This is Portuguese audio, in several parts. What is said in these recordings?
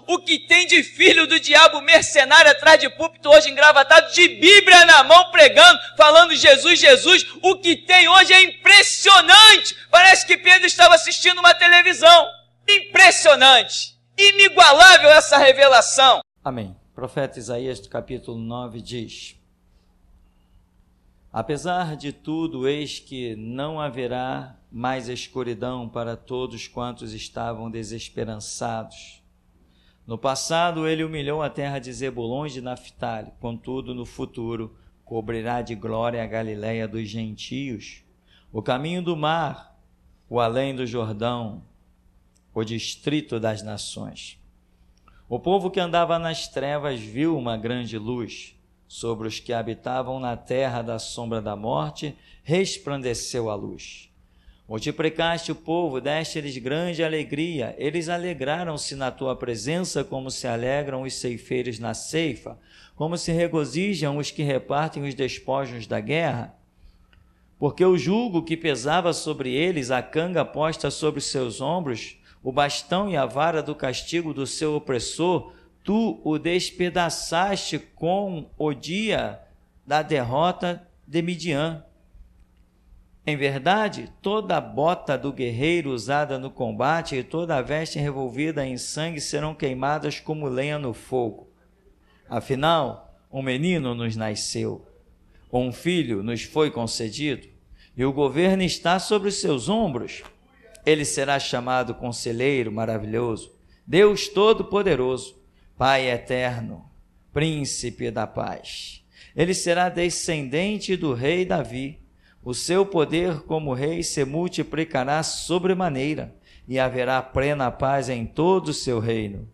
o que tem de filho do diabo mercenário atrás de púlpito hoje engravatado, de Bíblia na mão pregando, falando Jesus, Jesus, o que tem hoje é impressionante. Parece que Pedro estava assistindo uma televisão. Impressionante, inigualável essa revelação. Amém. O profeta Isaías, capítulo 9, diz: apesar de tudo, eis que não haverá mais escuridão para todos quantos estavam desesperançados. No passado, ele humilhou a terra de Zebulon e de Naftali, contudo, no futuro, cobrirá de glória a Galileia dos gentios, o caminho do mar, o além do Jordão, o distrito das nações. O povo que andava nas trevas viu uma grande luz. Sobre os que habitavam na terra da sombra da morte, resplandeceu a luz. Multiplicaste o povo, deste-lhes grande alegria. Eles alegraram-se na tua presença, como se alegram os ceifeiros na ceifa, como se regozijam os que repartem os despojos da guerra. Porque o jugo que pesava sobre eles, a canga posta sobre os seus ombros, o bastão e a vara do castigo do seu opressor, tu o despedaçaste com o dia da derrota de Midian. Em verdade, toda a bota do guerreiro usada no combate e toda a veste revolvida em sangue serão queimadas como lenha no fogo. Afinal, um menino nos nasceu, um filho nos foi concedido, e o governo está sobre os seus ombros. Ele será chamado Conselheiro Maravilhoso, Deus Todo-Poderoso, Pai eterno, príncipe da paz. Ele será descendente do rei Davi. O seu poder como rei se multiplicará sobremaneira e haverá plena paz em todo o seu reino.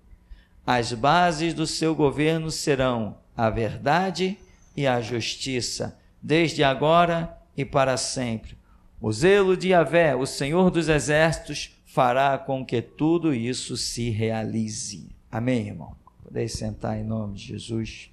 As bases do seu governo serão a verdade e a justiça, desde agora e para sempre. O zelo de Yahvé, o Senhor dos exércitos, fará com que tudo isso se realize. Amém, irmão? Podeis sentar em nome de Jesus.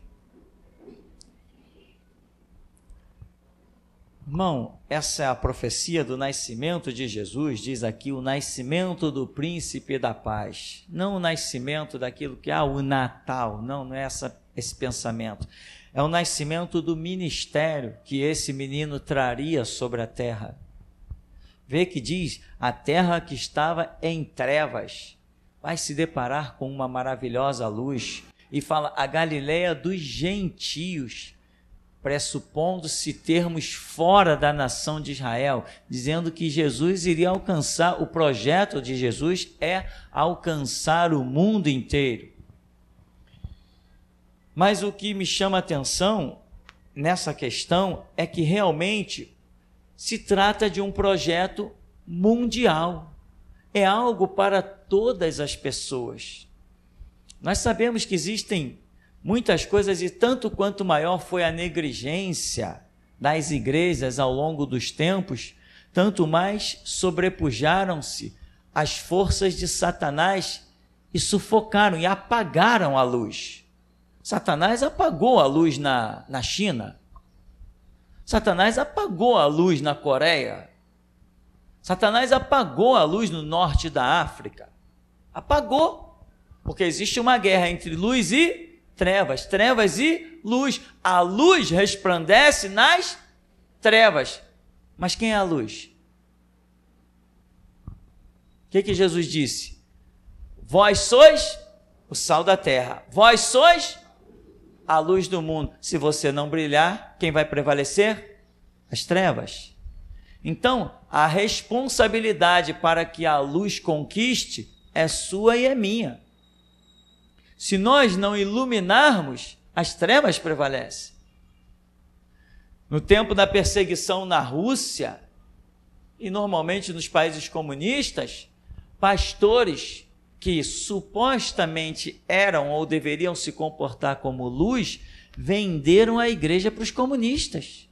Irmão, essa é a profecia do nascimento de Jesus, diz aqui o nascimento do príncipe da paz. Não o nascimento daquilo que é o Natal, não é esse pensamento. É o nascimento do ministério que esse menino traria sobre a terra. Vê que diz, a terra que estava em trevas vai se deparar com uma maravilhosa luz, e fala a Galileia dos gentios, pressupondo-se termos fora da nação de Israel, dizendo que Jesus iria alcançar, o projeto de Jesus é alcançar o mundo inteiro. Mas o que me chama a atenção nessa questão é que realmente se trata de um projeto mundial. É algo para todas as pessoas. Nós sabemos que existem muitas coisas, e tanto quanto maior foi a negligência das igrejas ao longo dos tempos, tanto mais sobrepujaram-se as forças de Satanás e sufocaram e apagaram a luz. Satanás apagou a luz na China. Satanás apagou a luz na Coreia. Satanás apagou a luz no norte da África. Apagou, porque existe uma guerra entre luz e trevas, trevas e luz. A luz resplandece nas trevas. Mas quem é a luz? O que Jesus disse? Vós sois o sal da terra. Vós sois a luz do mundo. Se você não brilhar, quem vai prevalecer? As trevas. Então, a responsabilidade para que a luz conquiste é sua e é minha. Se nós não iluminarmos, as trevas prevalecem. No tempo da perseguição na Rússia, e normalmente nos países comunistas, pastores que supostamente eram ou deveriam se comportar como luz, venderam a igreja para os comunistas.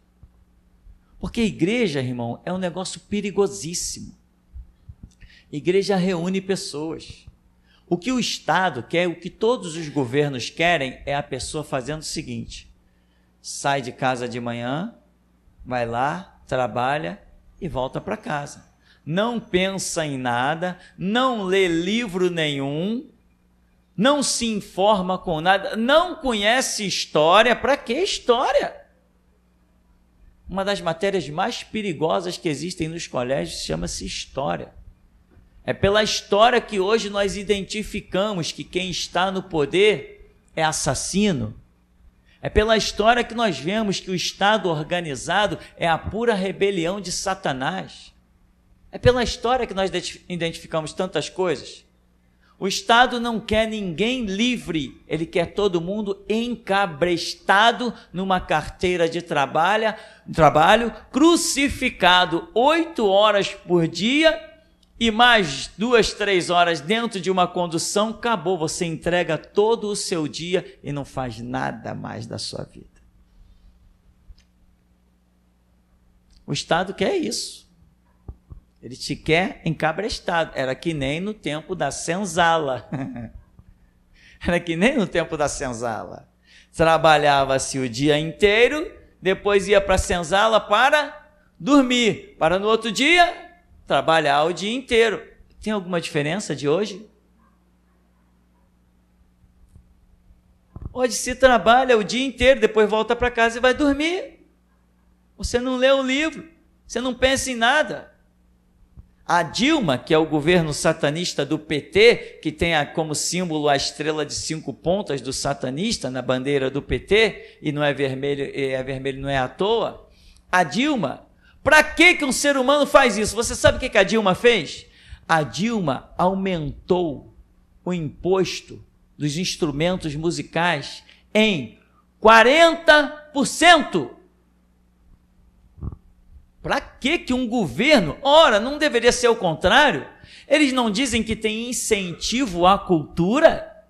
Porque igreja, irmão, é um negócio perigosíssimo. Igreja reúne pessoas. O que o Estado quer, o que todos os governos querem, é a pessoa fazendo o seguinte: sai de casa de manhã, vai lá, trabalha e volta para casa. Não pensa em nada, não lê livro nenhum, não se informa com nada, não conhece história. Para que história? Uma das matérias mais perigosas que existem nos colégios chama-se história. É pela história que hoje nós identificamos que quem está no poder é assassino. É pela história que nós vemos que o Estado organizado é a pura rebelião de Satanás. É pela história que nós identificamos tantas coisas. O Estado não quer ninguém livre, ele quer todo mundo encabrestado numa carteira de trabalho, crucificado 8 horas por dia e mais 2, 3 horas dentro de uma condução. Acabou, você entrega todo o seu dia e não faz nada mais da sua vida. O Estado quer isso. Ele te quer encabrestado. Era que nem no tempo da senzala. Era que nem no tempo da senzala. Trabalhava-se o dia inteiro, depois ia para a senzala para dormir, para no outro dia trabalhar o dia inteiro. Tem alguma diferença de hoje? Hoje se trabalha o dia inteiro, depois volta para casa e vai dormir. Você não lê o livro, você não pensa em nada. A Dilma, que é o governo satanista do PT, que tem como símbolo a estrela de 5 pontas do satanista na bandeira do PT, e não é vermelho, vermelho não é à toa. A Dilma, para que um ser humano faz isso? Você sabe o que a Dilma fez? A Dilma aumentou o imposto dos instrumentos musicais em 40%. Para que um governo? Ora, não deveria ser o contrário? Eles não dizem que tem incentivo à cultura?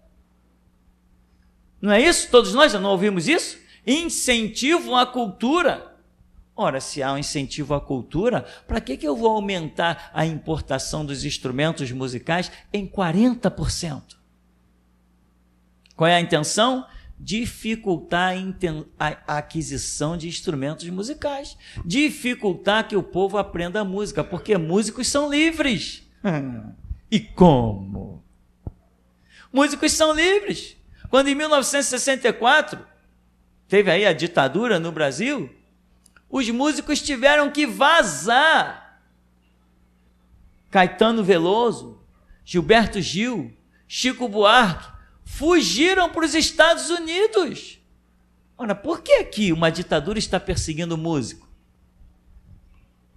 Não é isso? Todos nós já não ouvimos isso? Incentivo à cultura. Ora, se há um incentivo à cultura, para que eu vou aumentar a importação dos instrumentos musicais em 40%? Qual é a intenção? Dificultar a aquisição de instrumentos musicais, dificultar que o povo aprenda música, porque músicos são livres. E como? Músicos são livres. Quando em 1964 teve aí a ditadura no Brasil, os músicos tiveram que vazar. Caetano Veloso, Gilberto Gil, Chico Buarque, fugiram para os Estados Unidos. Ora, por que aqui uma ditadura está perseguindo músico?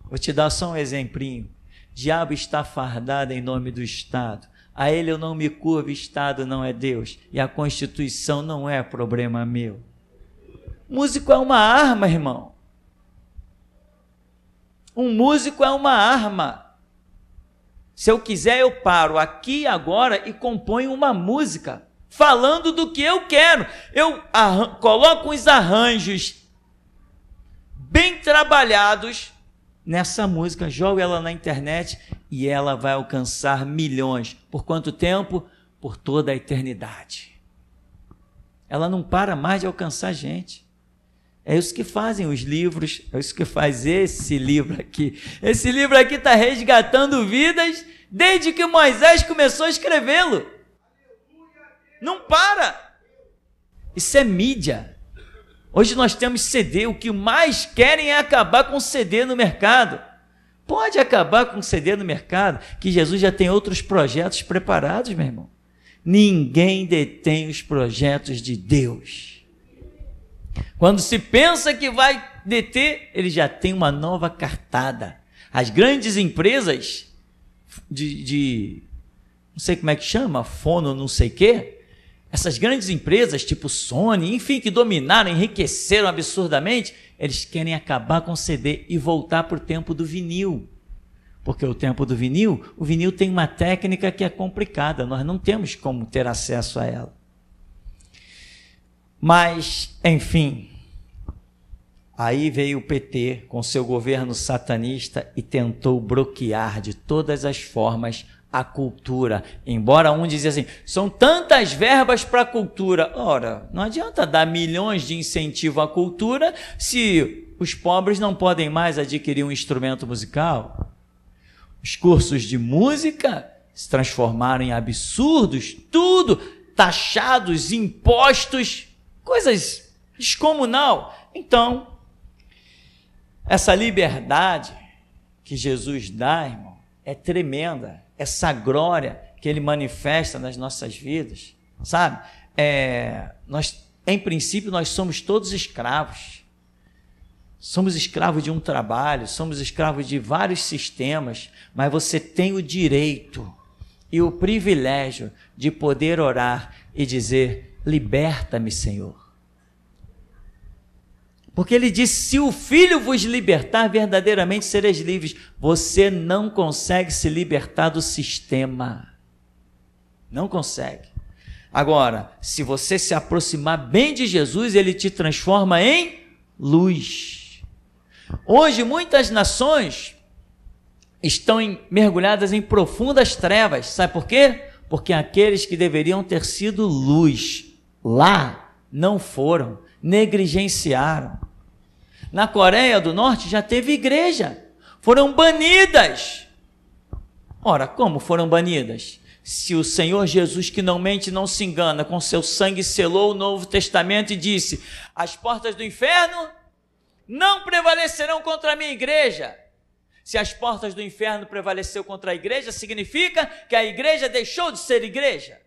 Vou te dar só um exemplinho. Diabo está fardado em nome do Estado. A ele eu não me curvo, Estado não é Deus. E a Constituição não é problema meu. Músico é uma arma, irmão. Um músico é uma arma. Se eu quiser, eu paro aqui agora e componho uma música falando do que eu quero. Eu coloco os arranjos bem trabalhados nessa música, jogo ela na internet e ela vai alcançar milhões. Por quanto tempo? Por toda a eternidade. Ela não para mais de alcançar gente. É isso que fazem os livros, é isso que faz esse livro aqui. Esse livro aqui está resgatando vidas desde que Moisés começou a escrevê-lo. Não para. Isso é mídia. Hoje nós temos CD, o que mais querem é acabar com CD no mercado. Pode acabar com CD no mercado, que Jesus já tem outros projetos preparados, meu irmão. Ninguém detém os projetos de Deus. Quando se pensa que vai deter, ele já tem uma nova cartada. As grandes empresas não sei como é que chama, fono não sei o quê, essas grandes empresas tipo Sony, enfim, que dominaram, enriqueceram absurdamente, eles querem acabar com o CD e voltar para o tempo do vinil. Porque o tempo do vinil, o vinil tem uma técnica que é complicada, nós não temos como ter acesso a ela. Mas, enfim, aí veio o PT com seu governo satanista e tentou bloquear de todas as formas a cultura. Embora um dizia assim, são tantas verbas para a cultura. Ora, não adianta dar milhões de incentivo à cultura se os pobres não podem mais adquirir um instrumento musical. Os cursos de música se transformaram em absurdos, tudo. taxados, impostos, coisas descomunal. Então, essa liberdade que Jesus dá, irmão, é tremenda. Essa glória que Ele manifesta nas nossas vidas, sabe? Em princípio, nós somos todos escravos. Somos escravos de um trabalho, somos escravos de vários sistemas, mas você tem o direito e o privilégio de poder orar e dizer: liberta-me, Senhor. Porque Ele diz: se o Filho vos libertar, verdadeiramente sereis livres. Você não consegue se libertar do sistema. Não consegue. Agora, se você se aproximar bem de Jesus, Ele te transforma em luz. Hoje, muitas nações estão mergulhadas em profundas trevas. Sabe por quê? Porque aqueles que deveriam ter sido luz lá não foram, negligenciaram. Na Coreia do Norte já teve igreja, foram banidas. Ora, como foram banidas? Se o Senhor Jesus, que não mente, não se engana, com seu sangue selou o Novo Testamento e disse: as portas do inferno não prevalecerão contra a minha igreja. Se as portas do inferno prevaleceu contra a igreja, significa que a igreja deixou de ser igreja.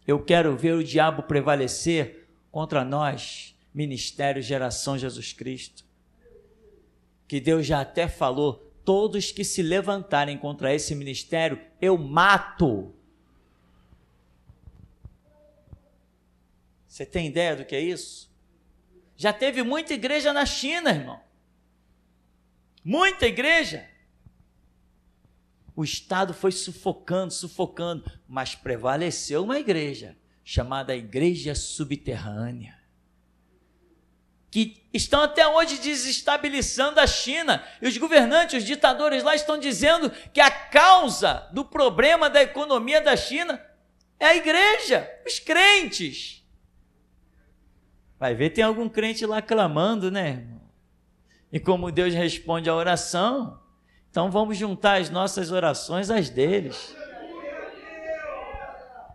Eu quero ver o diabo prevalecer contra nós, Ministério Geração Jesus Cristo, que Deus já até falou: todos que se levantarem contra esse ministério, eu mato. Você tem ideia do que é isso? Já teve muita igreja na China, irmão. Muita igreja. O Estado foi sufocando, mas prevaleceu uma igreja, chamada Igreja Subterrânea, que estão até hoje desestabilizando a China, e os governantes, os ditadores lá estão dizendo que a causa do problema da economia da China é a igreja, os crentes. Vai ver, tem algum crente lá clamando, né, irmão? E como Deus responde à oração, então vamos juntar as nossas orações às deles.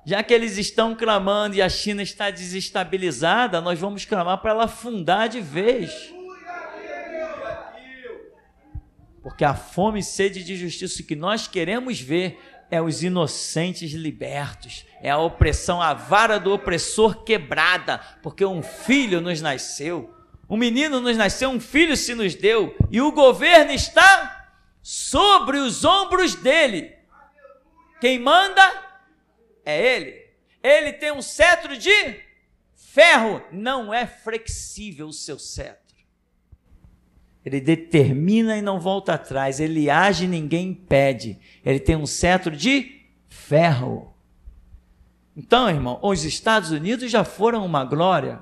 Já que eles estão clamando e a China está desestabilizada, nós vamos clamar para ela afundar de vez. Porque a fome e sede de justiça que nós queremos ver é os inocentes libertos, é a opressão, a vara do opressor quebrada, porque um filho nos nasceu, um menino nos nasceu, um filho se nos deu, e o governo está sobre os ombros dele. Quem manda é ele. Ele tem um cetro de ferro, não é flexível o seu cetro. Ele determina e não volta atrás, ele age e ninguém impede. Ele tem um cetro de ferro. Então, irmão, os Estados Unidos já foram uma glória.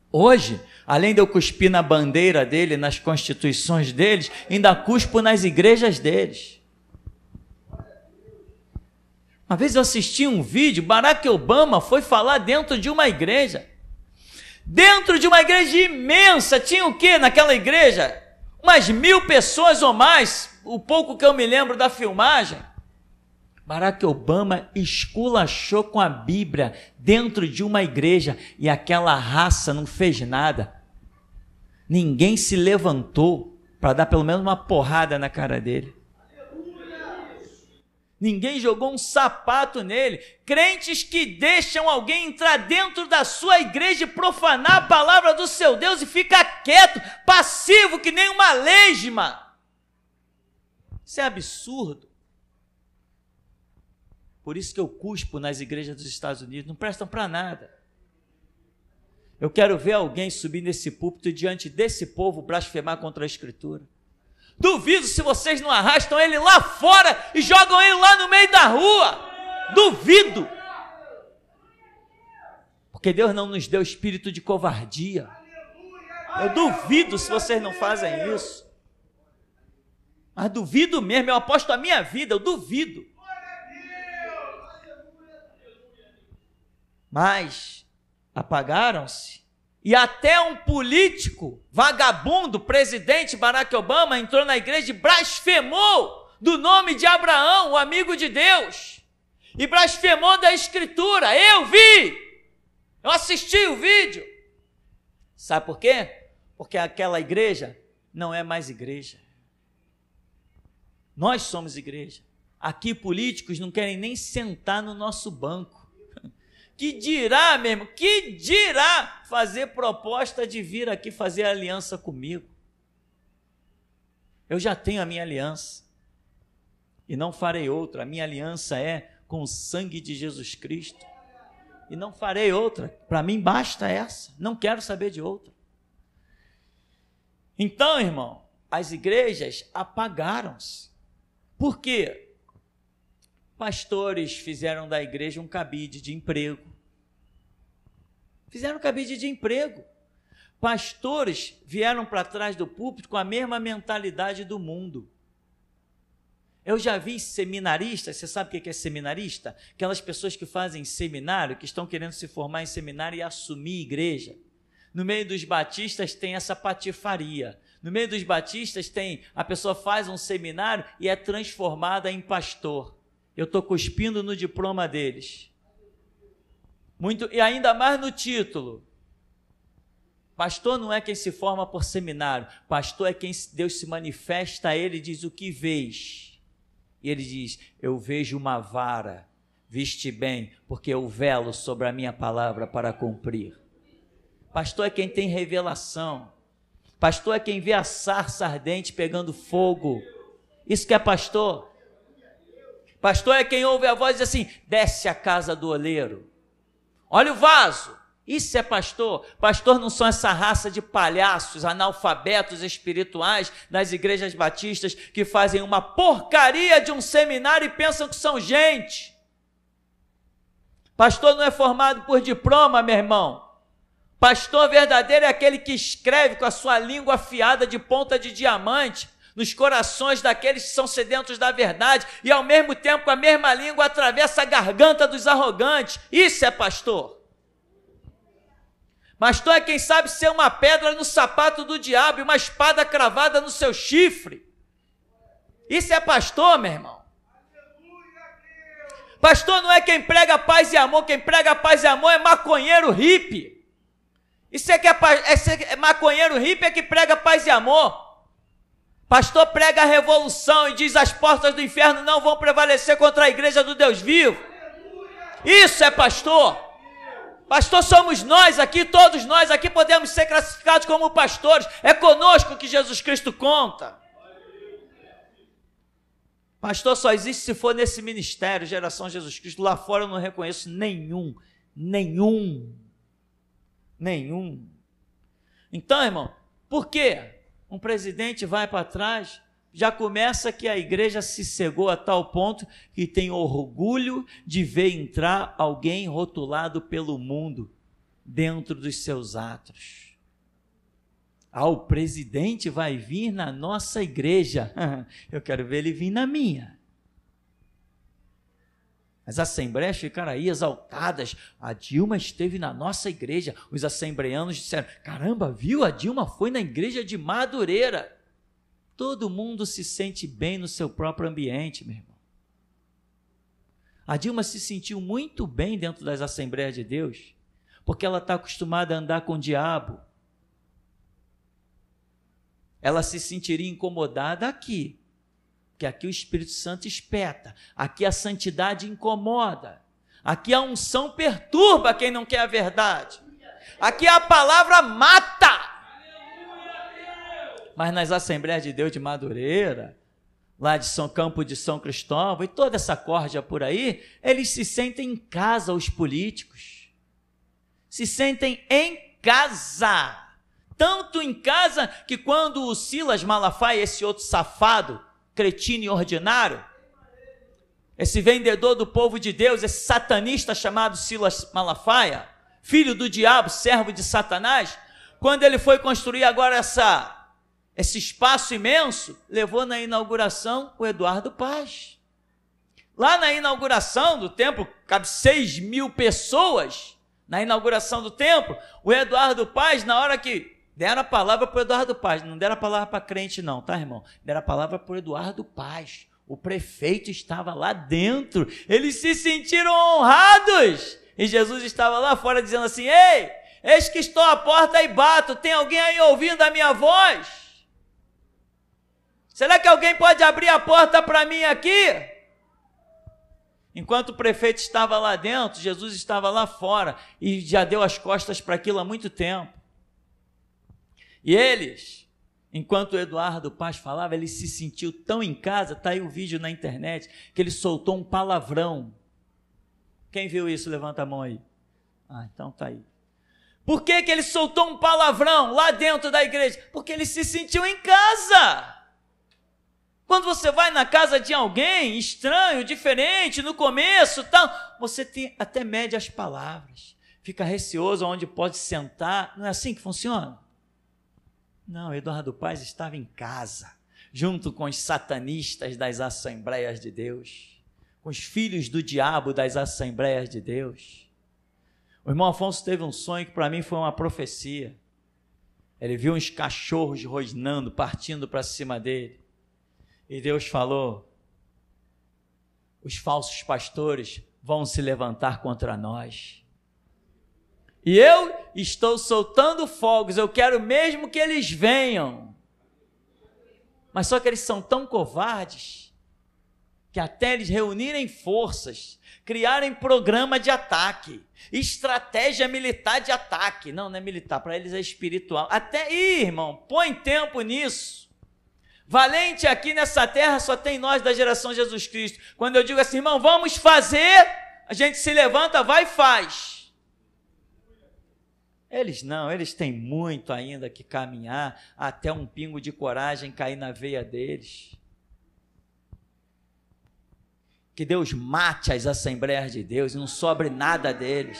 Hoje, além de eu cuspir na bandeira dele, nas constituições deles, ainda cuspo nas igrejas deles. Uma vez eu assisti um vídeo, Barack Obama foi falar dentro de uma igreja. Dentro de uma igreja imensa, tinha o quê naquela igreja? Umas 1000 pessoas ou mais, o pouco que eu me lembro da filmagem. Barack Obama esculachou com a Bíblia dentro de uma igreja e aquela raça não fez nada. Ninguém se levantou para dar pelo menos uma porrada na cara dele. Ninguém jogou um sapato nele. Crentes que deixam alguém entrar dentro da sua igreja e profanar a palavra do seu Deus e fica quieto, passivo que nem uma lesma. Isso é absurdo. Por isso que eu cuspo nas igrejas dos Estados Unidos, não prestam para nada. Eu quero ver alguém subir nesse púlpito e diante desse povo blasfemar contra a Escritura. Duvido se vocês não arrastam ele lá fora e jogam ele lá no meio da rua. Duvido. Porque Deus não nos deu espírito de covardia. Eu duvido se vocês não fazem isso. Mas duvido mesmo, eu aposto a minha vida, eu duvido. Mas apagaram-se. E até um político, vagabundo, presidente Barack Obama, entrou na igreja e blasfemou do nome de Abraão, o amigo de Deus. e blasfemou da Escritura. Eu vi, eu assisti o vídeo. Sabe por quê? Porque aquela igreja não é mais igreja. Nós somos igreja. Aqui políticos não querem nem sentar no nosso banco. Que dirá mesmo, que dirá fazer proposta de vir aqui fazer aliança comigo? Eu já tenho a minha aliança e não farei outra. A minha aliança é com o sangue de Jesus Cristo e não farei outra. Para mim basta essa, não quero saber de outra. Então, irmão, as igrejas apagaram-se. Por quê? Pastores fizeram da igreja um cabide de emprego. Fizeram cabide de emprego. Pastores vieram para trás do púlpito com a mesma mentalidade do mundo. Eu já vi seminaristas, você sabe o que é seminarista? Aquelas pessoas que fazem seminário, que estão querendo se formar em seminário e assumir igreja. No meio dos batistas tem essa patifaria. No meio dos batistas tem, a pessoa faz um seminário e é transformada em pastor. Eu estou cuspindo no diploma deles. Muito, e ainda mais no título. Pastor não é quem se forma por seminário. Pastor é quem Deus se manifesta a ele e diz: o que vês? E ele diz: eu vejo uma vara, viste bem, porque eu velo sobre a minha palavra para cumprir. Pastor é quem tem revelação. Pastor é quem vê a sarça ardente pegando fogo. Isso que é pastor. Pastor é quem ouve a voz e diz assim: desce a casa do oleiro. Olha o vaso. Isso é pastor. Pastor não são essa raça de palhaços, analfabetos espirituais das igrejas batistas que fazem uma porcaria de um seminário e pensam que são gente. Pastor não é formado por diploma, meu irmão. Pastor verdadeiro é aquele que escreve com a sua língua afiada de ponta de diamante nos corações daqueles que são sedentos da verdade e ao mesmo tempo com a mesma língua atravessa a garganta dos arrogantes. Isso é pastor. Pastor é quem sabe ser uma pedra no sapato do diabo e uma espada cravada no seu chifre. Isso é pastor, meu irmão. Pastor não é quem prega paz e amor. Quem prega paz e amor é maconheiro hippie. Isso é que é maconheiro hippie é que prega paz e amor. Pastor prega a revolução e diz: as portas do inferno não vão prevalecer contra a igreja do Deus vivo. Isso é pastor. Pastor somos nós aqui, todos nós aqui podemos ser classificados como pastores. É conosco que Jesus Cristo conta. Pastor só existe se for nesse ministério, Geração Jesus Cristo. Lá fora eu não reconheço nenhum. Então, irmão, por quê? Um presidente vai para trás, já começa que a igreja se cegou a tal ponto que tem orgulho de ver entrar alguém rotulado pelo mundo dentro dos seus atos. O presidente vai vir na nossa igreja, eu quero ver ele vir na minha. As assembleias ficaram aí exaltadas. A Dilma esteve na nossa igreja. Os assembleanos disseram: caramba, viu? A Dilma foi na igreja de Madureira. Todo mundo se sente bem no seu próprio ambiente, meu irmão. A Dilma se sentiu muito bem dentro das Assembleias de Deus, porque ela está acostumada a andar com o diabo. Ela se sentiria incomodada aqui, porque aqui o Espírito Santo espeta, aqui a santidade incomoda, aqui a unção perturba quem não quer a verdade, aqui a palavra mata. Mas nas Assembleias de Deus de Madureira, lá de Campo de São Cristóvão e toda essa corja por aí, eles se sentem em casa, os políticos. Se sentem em casa. Tanto em casa que quando o Silas Malafaia, esse outro safado, cretino e ordinário, esse vendedor do povo de Deus, esse satanista chamado Silas Malafaia, filho do diabo, servo de Satanás, quando ele foi construir agora esse espaço imenso, levou na inauguração o Eduardo Paz. Lá na inauguração do templo, cabe 6.000 pessoas, na inauguração do templo, o Eduardo Paz, na hora que deram a palavra para o Eduardo Paz, não deram a palavra para crente não, tá, irmão? Deram a palavra para o Eduardo Paz, O prefeito estava lá dentro, eles se sentiram honrados, e Jesus estava lá fora dizendo assim: ei, eis que estou à porta e bato, tem alguém aí ouvindo a minha voz? Será que alguém pode abrir a porta para mim aqui? Enquanto o prefeito estava lá dentro, Jesus estava lá fora e já deu as costas para aquilo há muito tempo. E eles, enquanto o Eduardo Paz falava, ele se sentiu tão em casa, está aí o vídeo na internet, que ele soltou um palavrão. Quem viu isso, levanta a mão aí. Então está aí. Por que ele soltou um palavrão lá dentro da igreja? Porque ele se sentiu em casa. Quando você vai na casa de alguém estranho, diferente, no começo, tal, você até mede as palavras, fica receoso onde pode sentar. Não é assim que funciona? Não, Eduardo Paz estava em casa, junto com os satanistas das Assembleias de Deus, com os filhos do diabo das Assembleias de Deus. O irmão Afonso teve um sonho que para mim foi uma profecia. Ele viu uns cachorros rosnando, partindo para cima dele. E Deus falou: os falsos pastores vão se levantar contra nós. E eu estou soltando fogos, eu quero mesmo que eles venham. Mas só que eles são tão covardes, que até eles reunirem forças, criarem programa de ataque, estratégia militar de ataque. Não é militar, para eles é espiritual. Até, irmão, põe tempo nisso. Valente aqui nessa terra só tem nós da geração Jesus Cristo. Quando eu digo assim, irmão, vamos fazer, a gente se levanta, vai e faz. Eles não, eles têm muito ainda que caminhar até um pingo de coragem cair na veia deles. Que Deus mate as Assembleias de Deus e não sobre nada deles.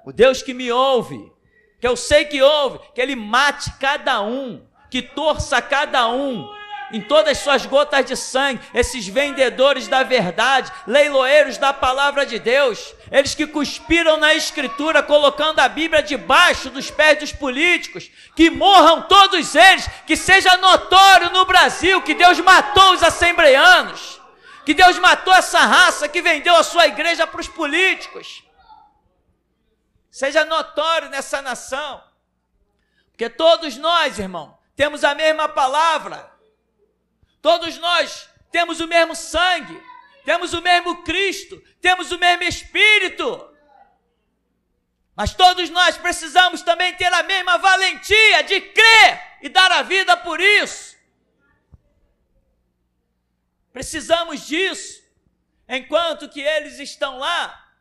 O Deus que me ouve, que eu sei que ouve, que Ele mate cada um, que torça cada um, em todas as suas gotas de sangue, esses vendedores da verdade, leiloeiros da palavra de Deus, eles que cuspiram na Escritura, colocando a Bíblia debaixo dos pés dos políticos, que morram todos eles, que seja notório no Brasil que Deus matou os assembleianos, que Deus matou essa raça que vendeu a sua igreja para os políticos. Seja notório nessa nação, porque todos nós, irmão, temos a mesma palavra, todos nós temos o mesmo sangue, temos o mesmo Cristo, temos o mesmo Espírito, mas todos nós precisamos também ter a mesma valentia de crer e dar a vida por isso. Precisamos disso, enquanto que eles estão lá,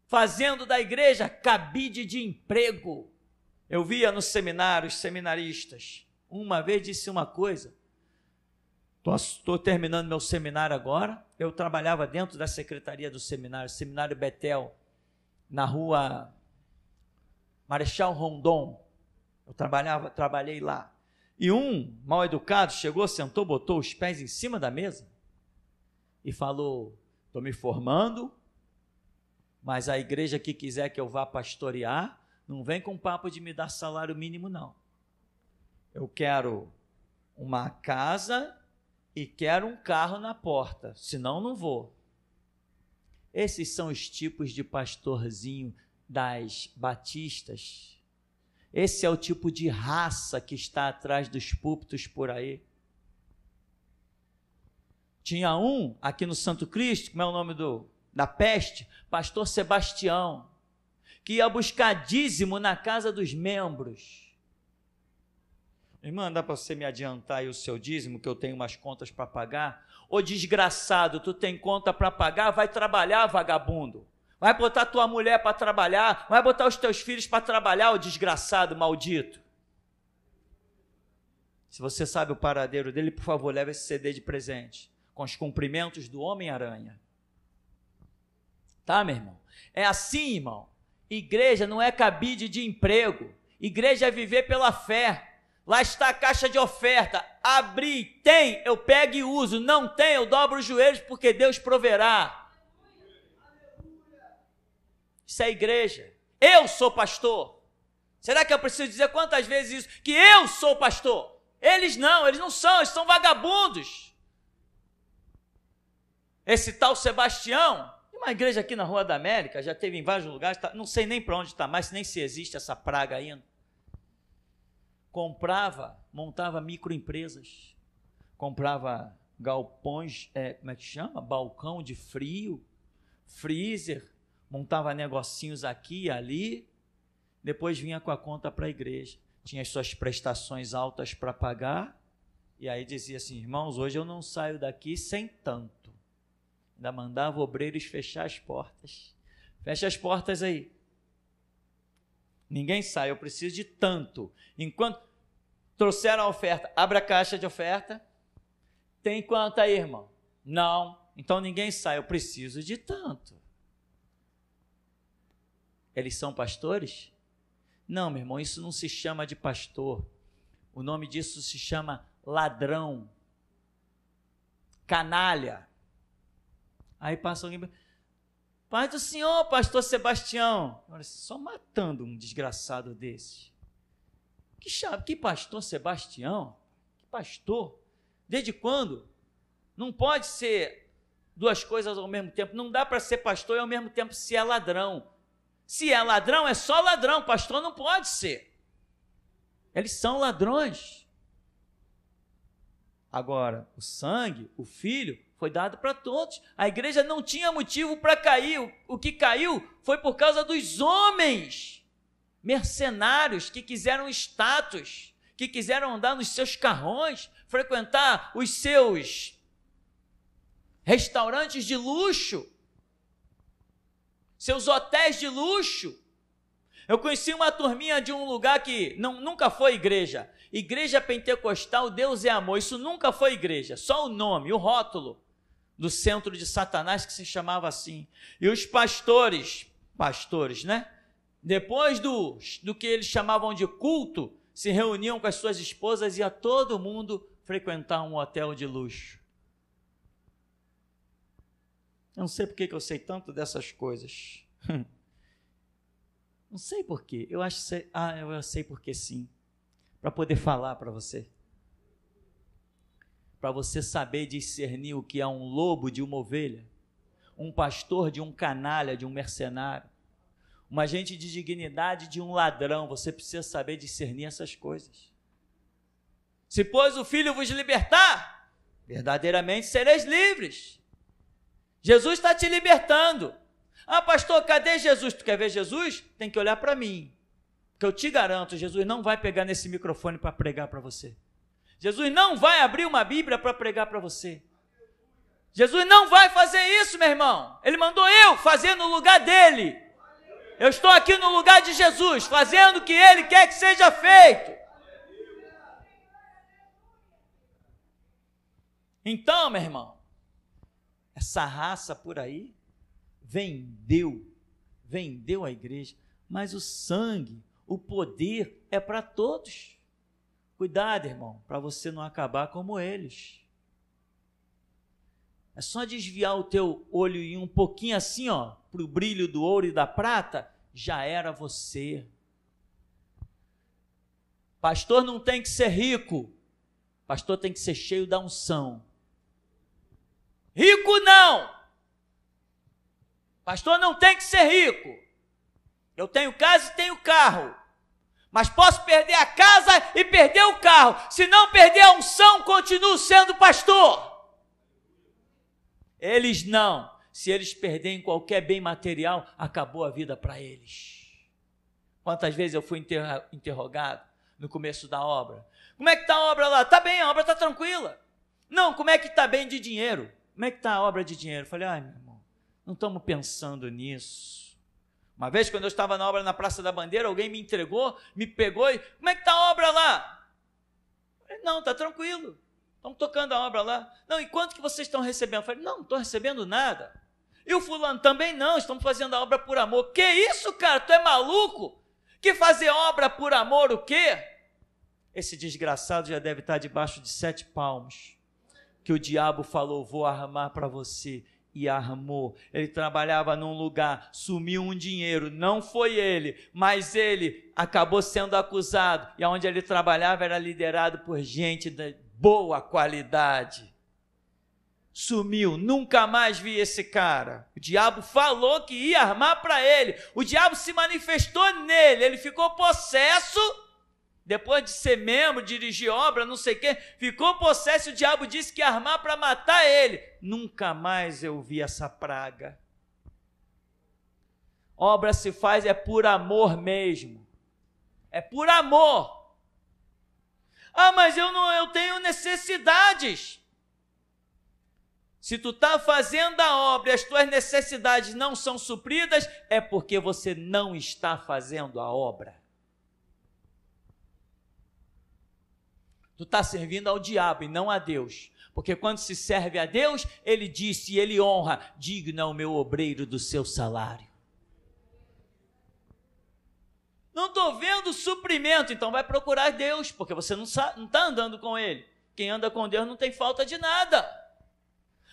fazendo da igreja cabide de emprego. Eu via no seminário, os seminaristas, uma vez disse uma coisa, estou terminando meu seminário agora, eu trabalhava dentro da secretaria do seminário, Seminário Betel, na rua Marechal Rondon, eu trabalhei lá, e um mal educado chegou, sentou, botou os pés em cima da mesa, e falou, estou me formando, mas a igreja que quiser que eu vá pastorear, não vem com papo de me dar salário mínimo não. Eu quero uma casa e quero um carro na porta, senão não vou. Esses são os tipos de pastorzinho das batistas. Esse é o tipo de raça que está atrás dos púlpitos por aí. Tinha um aqui no Santo Cristo, como é o nome da peste, pastor Sebastião, que ia buscar dízimo na casa dos membros. Irmã, dá para você me adiantar aí o seu dízimo, que eu tenho umas contas para pagar? Ô desgraçado, tu tem conta para pagar? Vai trabalhar, vagabundo. Vai botar tua mulher para trabalhar, vai botar os teus filhos para trabalhar, ô desgraçado, maldito. Se você sabe o paradeiro dele, por favor, leve esse CD de presente, com os cumprimentos do Homem-Aranha. Tá, meu irmão? É assim, irmão. Igreja não é cabide de emprego. Igreja é viver pela fé. Lá está a caixa de oferta. Abri, tem, eu pego e uso. Não tem, eu dobro os joelhos porque Deus proverá. Isso é igreja. Eu sou pastor. Será que eu preciso dizer quantas vezes isso? Que eu sou pastor. Eles não são, eles são vagabundos. esse tal Sebastião, uma igreja aqui na Rua da América, já teve em vários lugares, não sei nem para onde está mais, nem se existe essa praga ainda. Comprava, montava microempresas, comprava galpões, como é que chama? Balcão de frio, freezer, montava negocinhos aqui e ali, depois vinha com a conta para a igreja, tinha as suas prestações altas para pagar, e aí dizia assim, irmãos, hoje eu não saio daqui sem tanto. Ainda mandava obreiros fechar as portas. Fecha as portas aí. Ninguém sai, eu preciso de tanto. Enquanto trouxeram a oferta, abre a caixa de oferta. Tem quanto aí, irmão? Não. Então ninguém sai, eu preciso de tanto. Eles são pastores? Não, meu irmão, isso não se chama de pastor. O nome disso se chama ladrão, canalha. Aí passa alguém, Paz do Senhor, pastor Sebastião. Olha, só matando um desgraçado desse. Que pastor Sebastião? Que pastor? Desde quando? Não pode ser duas coisas ao mesmo tempo. Não dá para ser pastor e ao mesmo tempo ser ladrão. Se é ladrão, é só ladrão. Pastor não pode ser. Eles são ladrões. Agora, o sangue, o filho, foi dado para todos. A igreja não tinha motivo para cair. O que caiu foi por causa dos homens mercenários que quiseram status, que quiseram andar nos seus carrões, frequentar os seus restaurantes de luxo, seus hotéis de luxo. Eu conheci uma turminha de um lugar que nunca foi igreja. Igreja Pentecostal, Deus é Amor. Isso nunca foi igreja, só o nome, o rótulo do centro de Satanás, que se chamava assim. E os pastores, né? Depois do que eles chamavam de culto, se reuniam com as suas esposas e ia todo mundo frequentar um hotel de luxo. Eu não sei por que eu sei tanto dessas coisas. Não sei por quê. Eu sei porque sim. Para poder falar para você. Para você saber discernir o que é um lobo de uma ovelha, um pastor de um canalha, de um mercenário, um agente de dignidade de um ladrão. Você precisa saber discernir essas coisas. Se pois o Filho vos libertar, verdadeiramente sereis livres. Jesus está te libertando. Ah, pastor, cadê Jesus? Tu quer ver Jesus? Tem que olhar para mim. Porque eu te garanto, Jesus não vai pegar nesse microfone para pregar para você. Jesus não vai abrir uma Bíblia para pregar para você. Jesus não vai fazer isso, meu irmão. Ele mandou eu fazer no lugar dele. Eu estou aqui no lugar de Jesus, fazendo o que ele quer que seja feito. Então, meu irmão, essa raça por aí vendeu a igreja, mas o sangue, o poder é para todos. Cuidado, irmão, para você não acabar como eles. É só desviar o teu olho e um pouquinho assim, para o brilho do ouro e da prata, já era você. Pastor não tem que ser rico, pastor tem que ser cheio da unção. Rico não! Pastor não tem que ser rico. Eu tenho casa e tenho carro. Mas posso perder a casa e perder o carro. Se não perder a unção, continuo sendo pastor. Eles não. Se eles perderem qualquer bem material, acabou a vida para eles. Quantas vezes eu fui interrogado no começo da obra? Como é que está a obra lá? Está bem, a obra está tranquila. Não, como é que está bem de dinheiro? Como é que está a obra de dinheiro? Eu falei, meu irmão, não estamos pensando nisso. Uma vez, quando eu estava na obra na Praça da Bandeira, alguém me entregou, me pegou e, como é que está a obra lá? Eu falei, não, está tranquilo, estamos tocando a obra lá. Não, e quanto que vocês estão recebendo? Eu falei, não estou recebendo nada. E o fulano também não, estamos fazendo a obra por amor. Que isso, cara, tu é maluco? Que fazer obra por amor o quê? Esse desgraçado já deve estar debaixo de 7 palmos, que o diabo falou, vou armar para você. E armou. Ele trabalhava num lugar, sumiu um dinheiro, não foi ele, mas ele acabou sendo acusado, e onde ele trabalhava era liderado por gente de boa qualidade. Sumiu, nunca mais vi esse cara. O diabo falou que ia armar para ele. O diabo se manifestou nele, ele ficou possesso. Depois de ser membro, dirigir obra, não sei o quê, ficou possesso, o diabo disse que ia armar para matar ele. Nunca mais eu vi essa praga. Obra se faz é por amor mesmo. É por amor. Ah, mas eu tenho necessidades. Se tu está fazendo a obra e as tuas necessidades não são supridas, é porque você não está fazendo a obra. Tu está servindo ao diabo e não a Deus. Porque quando se serve a Deus, ele disse e ele honra: digno é o meu obreiro do seu salário. Não estou vendo suprimento, então vai procurar Deus, porque você não está andando com ele. Quem anda com Deus não tem falta de nada.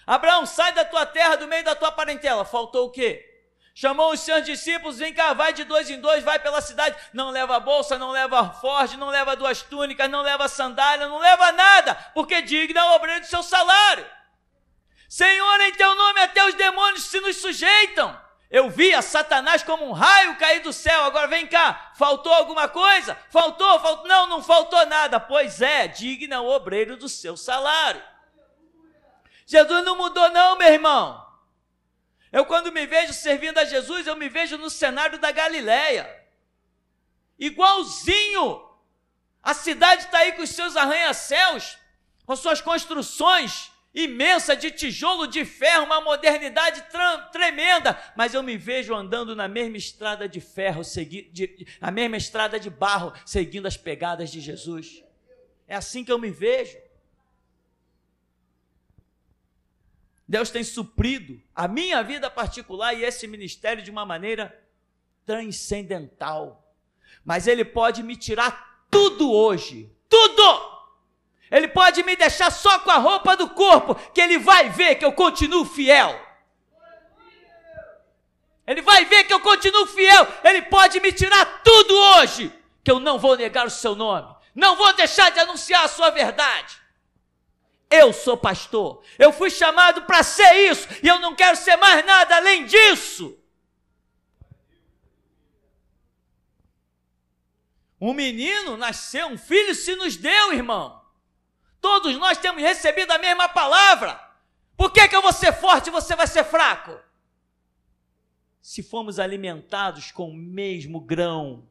Abraão, sai da tua terra, do meio da tua parentela. Faltou o quê? Chamou os seus discípulos, vem cá, vai de 2 em 2, vai pela cidade, não leva bolsa, não leva forte, não leva 2 túnicas, não leva sandália, não leva nada, porque digno é o obreiro do seu salário. Senhor, em teu nome até os demônios se nos sujeitam. Eu vi a Satanás como um raio cair do céu. Agora vem cá, faltou alguma coisa? Faltou? Não faltou nada. Pois é, digno é o obreiro do seu salário. Jesus não mudou não, meu irmão. Eu quando me vejo servindo a Jesus, eu me vejo no cenário da Galileia. Igualzinho. A cidade está aí com os seus arranha-céus, com suas construções imensa de tijolo, de ferro, uma modernidade tremenda, mas eu me vejo andando na mesma estrada de ferro, na mesma estrada de barro, seguindo as pegadas de Jesus. É assim que eu me vejo. Deus tem suprido a minha vida particular e esse ministério de uma maneira transcendental, mas Ele pode me tirar tudo hoje, tudo! Ele pode me deixar só com a roupa do corpo, que Ele vai ver que eu continuo fiel. Ele vai ver que eu continuo fiel. Ele pode me tirar tudo hoje, que eu não vou negar o seu nome. Não vou deixar de anunciar a sua verdade. Eu sou pastor. Eu fui chamado para ser isso, e eu não quero ser mais nada além disso. Um menino nasceu, um filho se nos deu, irmão. Todos nós temos recebido a mesma palavra. Por que eu vou ser forte e você vai ser fraco? Se fomos alimentados com o mesmo grão,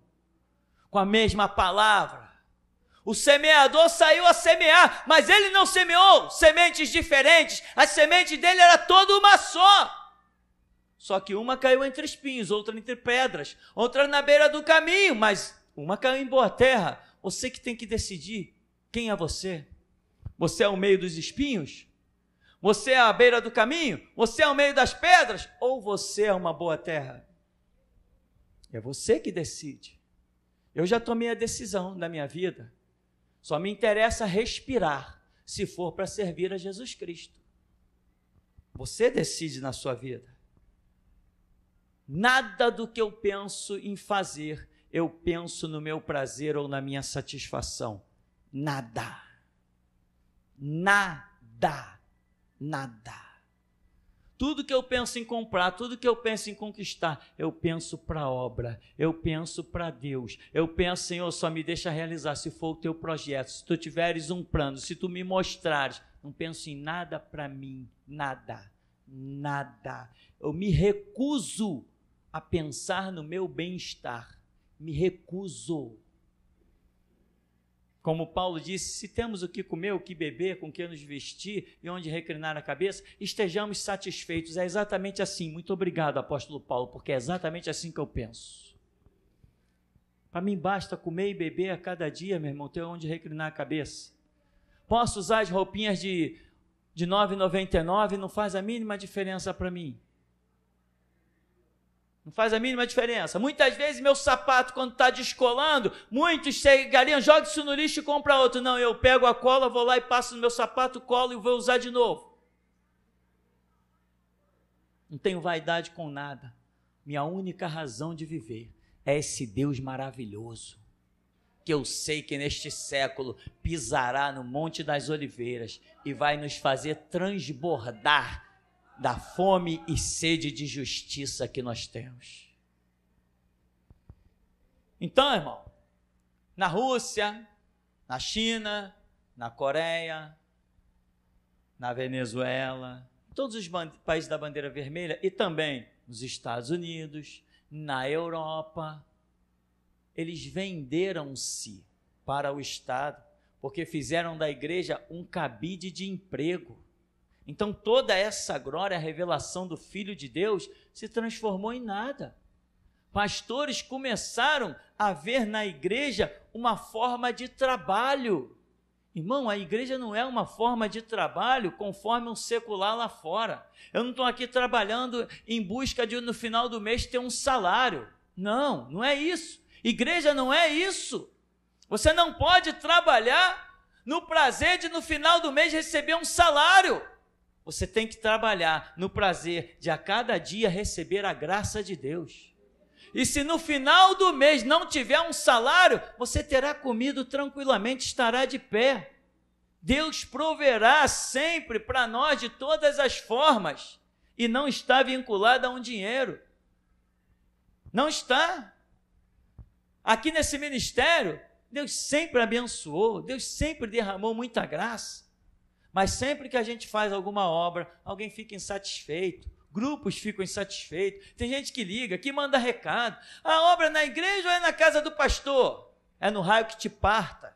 com a mesma palavra. O semeador saiu a semear, mas ele não semeou sementes diferentes. A semente dele era toda uma só. Só que uma caiu entre espinhos, outra entre pedras, outra na beira do caminho, mas uma caiu em boa terra. Você que tem que decidir quem é você. Você é o meio dos espinhos? Você é à beira do caminho? Você é ao meio das pedras? Ou você é uma boa terra? É você que decide. Eu já tomei a decisão na minha vida. Só me interessa respirar, se for para servir a Jesus Cristo. Você decide na sua vida. Nada do que eu penso em fazer, eu penso no meu prazer ou na minha satisfação. Nada. Nada. Tudo que eu penso em comprar, tudo que eu penso em conquistar, eu penso para a obra, eu penso para Deus, eu penso, Senhor, só me deixa realizar se for o teu projeto, se tu tiveres um plano, se tu me mostrares. Não penso em nada para mim, nada. Eu me recuso a pensar no meu bem-estar, me recuso. Como Paulo disse, se temos o que comer, o que beber, com o que nos vestir e onde reclinar a cabeça, estejamos satisfeitos. É exatamente assim. Muito obrigado, apóstolo Paulo, porque é exatamente assim que eu penso. Para mim basta comer e beber a cada dia, meu irmão, ter onde reclinar a cabeça. Posso usar as roupinhas de R$ 9,99, não faz a mínima diferença para mim. Não faz a mínima diferença. Muitas vezes meu sapato, quando está descolando, muitos chegariam, joga isso no lixo e compra outro. Não, eu pego a cola, vou lá e passo no meu sapato, colo e vou usar de novo. Não tenho vaidade com nada. Minha única razão de viver é esse Deus maravilhoso. que eu sei que neste século pisará no Monte das Oliveiras e vai nos fazer transbordar da fome e sede de justiça que nós temos. Então, irmão, na Rússia, na China, na Coreia, na Venezuela, todos os países da bandeira vermelha e também nos Estados Unidos, na Europa, eles venderam-se para o Estado, porque fizeram da igreja um cabide de emprego. Então toda essa glória, a revelação do Filho de Deus, se transformou em nada. Pastores começaram a ver na igreja uma forma de trabalho. Irmão, a igreja não é uma forma de trabalho conforme um secular lá fora. Eu não estou aqui trabalhando em busca de, no final do mês, ter um salário. Não, não é isso. Igreja não é isso. Você não pode trabalhar no prazer de, no final do mês, receber um salário. Você tem que trabalhar no prazer de, a cada dia, receber a graça de Deus. E se no final do mês não tiver um salário, você terá comido tranquilamente, estará de pé. Deus proverá sempre para nós de todas as formas e não está vinculado a um dinheiro. Não está. Aqui nesse ministério, Deus sempre abençoou, Deus sempre derramou muita graça. Mas sempre que a gente faz alguma obra, alguém fica insatisfeito. Grupos ficam insatisfeitos, tem gente que liga, que manda recado. A obra é na igreja ou é na casa do pastor? É no raio que te parta.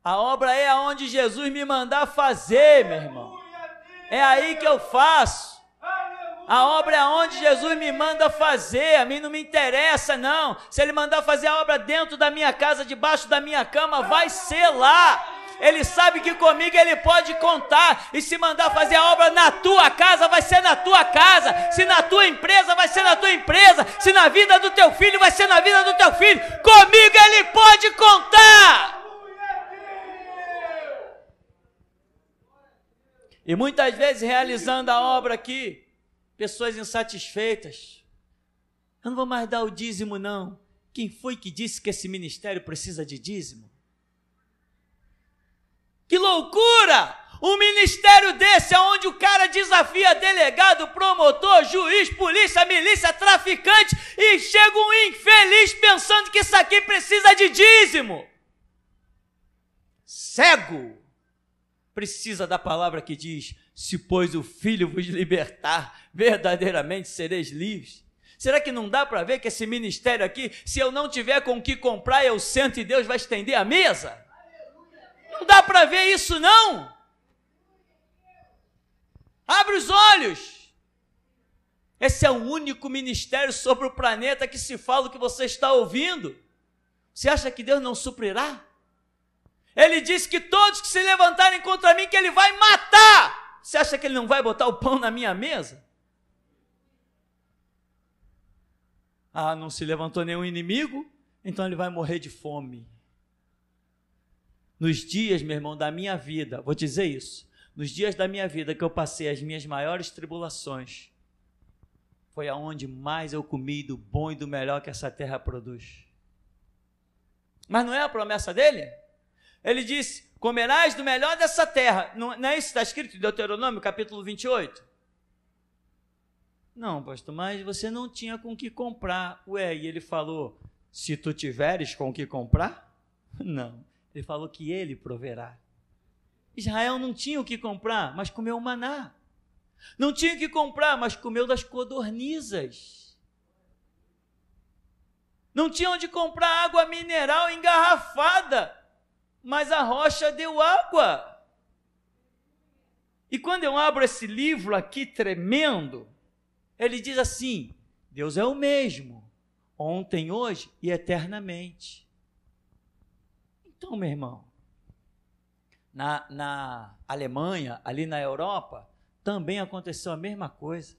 A obra é aonde Jesus me mandar fazer, meu irmão. É aí que eu faço. A obra é aonde Jesus me manda fazer. A mim não me interessa, não. Se Ele mandar fazer a obra dentro da minha casa, debaixo da minha cama, vai ser lá. Ele sabe que comigo Ele pode contar, e se mandar fazer a obra na tua casa, vai ser na tua casa, se na tua empresa, vai ser na tua empresa, se na vida do teu filho, vai ser na vida do teu filho, comigo Ele pode contar. E muitas vezes realizando a obra aqui, pessoas insatisfeitas, eu não vou mais dar o dízimo não. Quem foi que disse que esse ministério precisa de dízimo? Que loucura! Um ministério desse, onde o cara desafia delegado, promotor, juiz, polícia, milícia, traficante, e chega um infeliz pensando que isso aqui precisa de dízimo. Cego! Precisa da palavra que diz, se pois o Filho vos libertar, verdadeiramente sereis livres. Será que não dá para ver que esse ministério aqui, se eu não tiver com o que comprar, eu sento e Deus vai estender a mesa? Não dá para ver isso, não? Abre os olhos. Esse é o único ministério sobre o planeta que se fala o que você está ouvindo. Você acha que Deus não suprirá? Ele disse que todos que se levantarem contra mim, que Ele vai matar. Você acha que Ele não vai botar o pão na minha mesa? Ah, não se levantou nenhum inimigo? Então ele vai morrer de fome. Nos dias, meu irmão, da minha vida, vou dizer isso, nos dias da minha vida que eu passei as minhas maiores tribulações, foi aonde mais eu comi do bom e do melhor que essa terra produz. Mas não é a promessa dele? Ele disse, comerás do melhor dessa terra. Não é isso que está escrito em Deuteronômio, capítulo 28? Não, pastor, mas você não tinha com o que comprar. Ué, e ele falou, se tu tiveres com o que comprar? Não. Ele falou que Ele proverá. Israel não tinha o que comprar, mas comeu maná. Não tinha o que comprar, mas comeu das codornizes. Não tinha onde comprar água mineral engarrafada, mas a rocha deu água. E quando eu abro esse livro aqui tremendo, ele diz assim, Deus é o mesmo, ontem, hoje e eternamente. Então, meu irmão, na Alemanha, ali na Europa, também aconteceu a mesma coisa.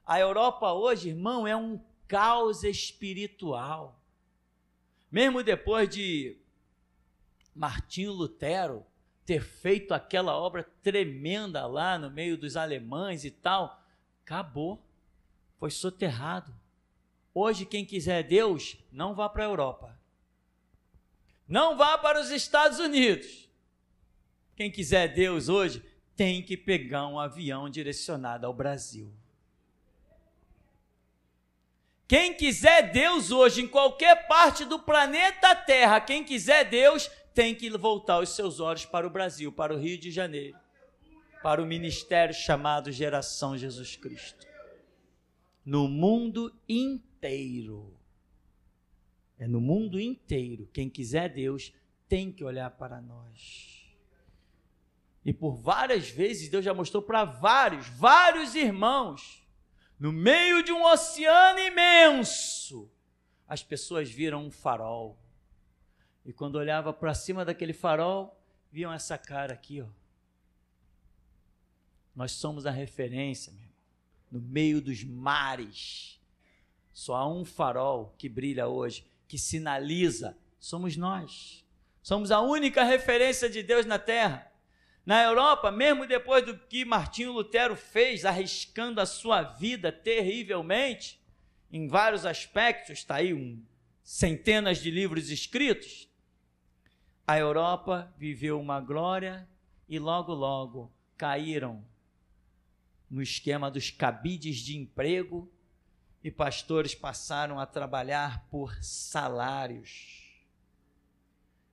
A Europa hoje, irmão, é um caos espiritual. Mesmo depois de Martinho Lutero ter feito aquela obra tremenda lá no meio dos alemães e tal, acabou, foi soterrado. Hoje, quem quiser Deus, não vá para a Europa. Não vá para os Estados Unidos. Quem quiser Deus hoje, tem que pegar um avião direcionado ao Brasil. Quem quiser Deus hoje, em qualquer parte do planeta Terra, quem quiser Deus, tem que voltar os seus olhos para o Brasil, para o Rio de Janeiro, para o ministério chamado Geração Jesus Cristo. No mundo inteiro. É no mundo inteiro. Quem quiser Deus, tem que olhar para nós. E por várias vezes, Deus já mostrou para vários irmãos, no meio de um oceano imenso, as pessoas viram um farol. E quando olhava para cima daquele farol, viam essa cara aqui, ó. Nós somos a referência, meu irmão. No meio dos mares, só há um farol que brilha hoje, que sinaliza, somos nós. Somos a única referência de Deus na terra. Na Europa, mesmo depois do que Martinho Lutero fez, arriscando a sua vida terrivelmente, em vários aspectos, está aí centenas de livros escritos, a Europa viveu uma glória e logo caíram no esquema dos cabides de emprego e pastores passaram a trabalhar por salários.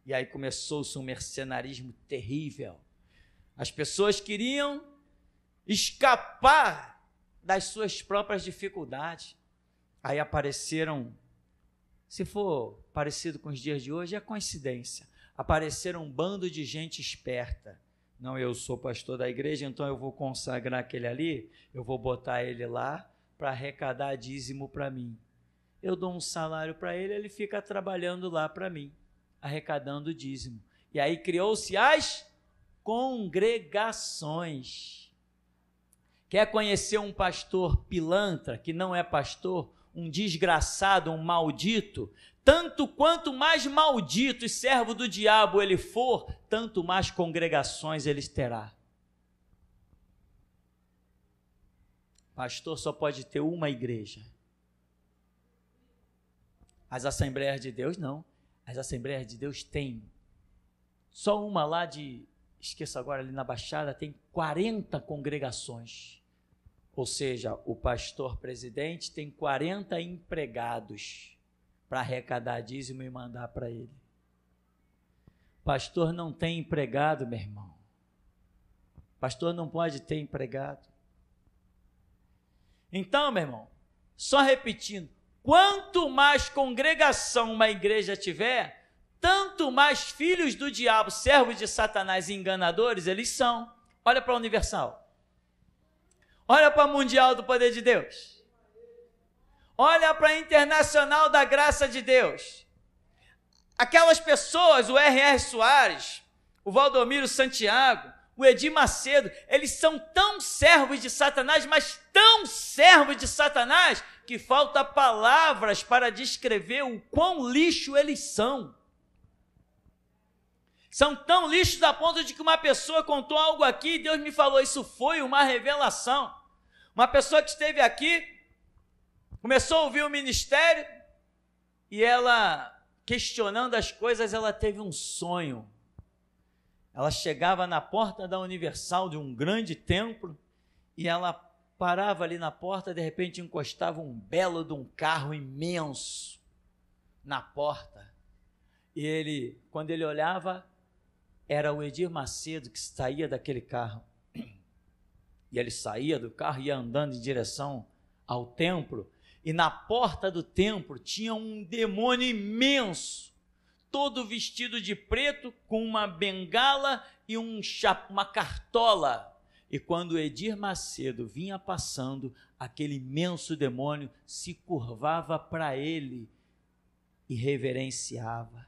E aí começou-se um mercenarismo terrível. As pessoas queriam escapar das suas próprias dificuldades. Aí apareceram, se for parecido com os dias de hoje, é coincidência. Apareceram um bando de gente esperta. Não, eu sou pastor da igreja, então eu vou consagrar aquele ali, eu vou botar ele lá para arrecadar dízimo para mim. Eu dou um salário para ele, ele fica trabalhando lá para mim, arrecadando dízimo. E aí criou-se as congregações. Quer conhecer um pastor pilantra, que não é pastor, um desgraçado, um maldito? Tanto quanto mais maldito e servo do diabo ele for, tanto mais congregações ele terá. Pastor só pode ter uma igreja. As Assembleias de Deus não. As Assembleias de Deus tem só uma lá esqueço agora, ali na Baixada, tem 40 congregações. Ou seja, o pastor presidente tem 40 empregados para arrecadar dízimo e mandar para ele. Pastor não tem empregado, meu irmão. Pastor não pode ter empregado. Então, meu irmão, só repetindo, quanto mais congregação uma igreja tiver, tanto mais filhos do diabo, servos de Satanás e enganadores eles são. Olha para a Universal. Olha para a Mundial do Poder de Deus. Olha para a Internacional da Graça de Deus. Aquelas pessoas, o R.R. Soares, o Valdomiro Santiago, o Edir Macedo, eles são tão servos de Satanás, mas tão servos de Satanás, que falta palavras para descrever o quão lixo eles são. São tão lixos a ponto de que uma pessoa contou algo aqui e Deus me falou, isso foi uma revelação. Uma pessoa que esteve aqui, começou a ouvir o ministério e ela, questionando as coisas, ela teve um sonho. Ela chegava na porta da Universal de um grande templo e ela parava ali na porta, de repente encostava um belo de um carro imenso na porta. E ele, quando ele olhava, era o Edir Macedo que saía daquele carro. E ele saía do carro e ia andando em direção ao templo. E na porta do templo tinha um demônio imenso, todo vestido de preto, com uma bengala e uma cartola. E quando o Edir Macedo vinha passando, aquele imenso demônio se curvava para ele e reverenciava.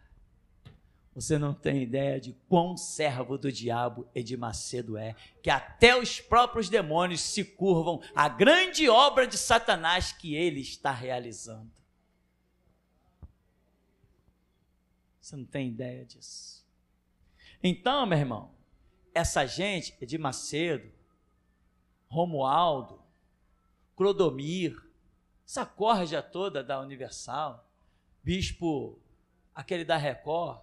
Você não tem ideia de quão servo do diabo Edir Macedo é, que até os próprios demônios se curvam à grande obra de Satanás que ele está realizando. Você não tem ideia disso. Então, meu irmão, essa gente, Edir Macedo, Romualdo, Clodomir, essa corja toda da Universal, bispo, aquele da Record,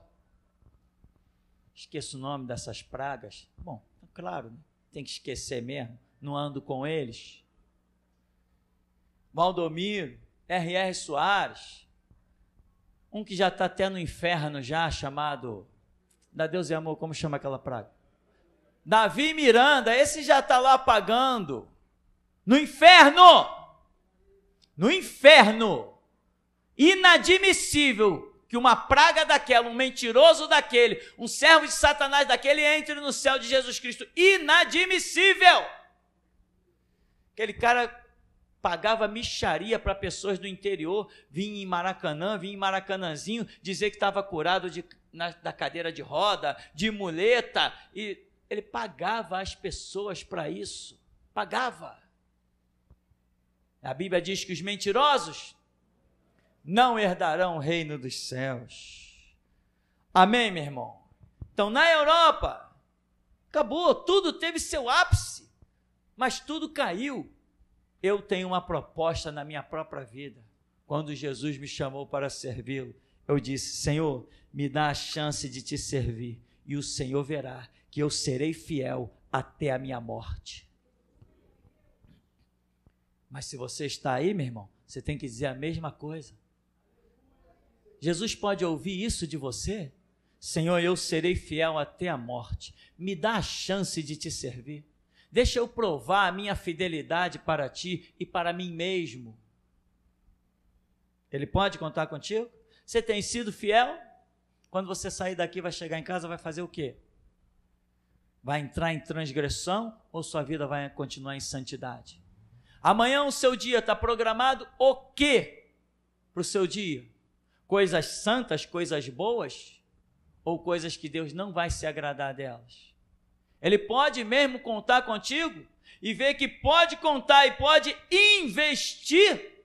esqueço o nome dessas pragas, bom, claro, né? Tem que esquecer mesmo, não ando com eles, Valdomiro, R.R. Soares, um que já está até no inferno já, chamado, da Deus e Amor, como chama aquela praga? Davi Miranda, esse já está lá pagando, no inferno, inadmissível que uma praga daquela, um mentiroso daquele, um servo de Satanás daquele entre no céu de Jesus Cristo, inadmissível. Aquele cara pagava mixaria para pessoas do interior, vinha em Maracanã, vinha em Maracanãzinho, dizer que estava curado da cadeira de roda, de muleta, e ele pagava as pessoas para isso, pagava. A Bíblia diz que os mentirosos não herdarão o reino dos céus. Amém, meu irmão? Então, na Europa, acabou, tudo teve seu ápice, mas tudo caiu. Eu tenho uma proposta na minha própria vida. Quando Jesus me chamou para servi-lo, eu disse: Senhor, me dá a chance de te servir, e o Senhor verá que eu serei fiel até a minha morte. Mas se você está aí, meu irmão, você tem que dizer a mesma coisa. Jesus pode ouvir isso de você? Senhor, eu serei fiel até a morte, me dá a chance de te servir. Deixa eu provar a minha fidelidade para ti e para mim mesmo. Ele pode contar contigo? Você tem sido fiel? Quando você sair daqui, vai chegar em casa, vai fazer o quê? Vai entrar em transgressão ou sua vida vai continuar em santidade? Amanhã o seu dia está programado o quê para o seu dia? Coisas santas, coisas boas? Ou coisas que Deus não vai se agradar delas? Ele pode mesmo contar contigo e ver que pode contar e pode investir.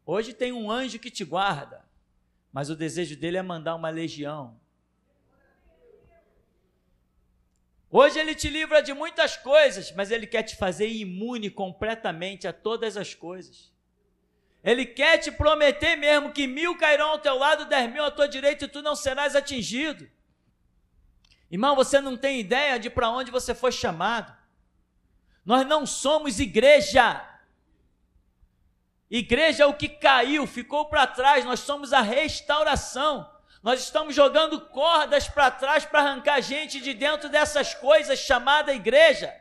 Hoje tem um anjo que te guarda, mas o desejo dele é mandar uma legião. Hoje ele te livra de muitas coisas, mas ele quer te fazer imune completamente a todas as coisas. Ele quer te prometer mesmo que 1000 cairão ao teu lado, 10.000 à tua direita e tu não serás atingido. Irmão, você não tem ideia de para onde você foi chamado. Nós não somos igreja. Igreja é o que caiu, ficou para trás, nós somos a restauração. Nós estamos jogando cordas para trás para arrancar gente de dentro dessas coisas chamada igreja.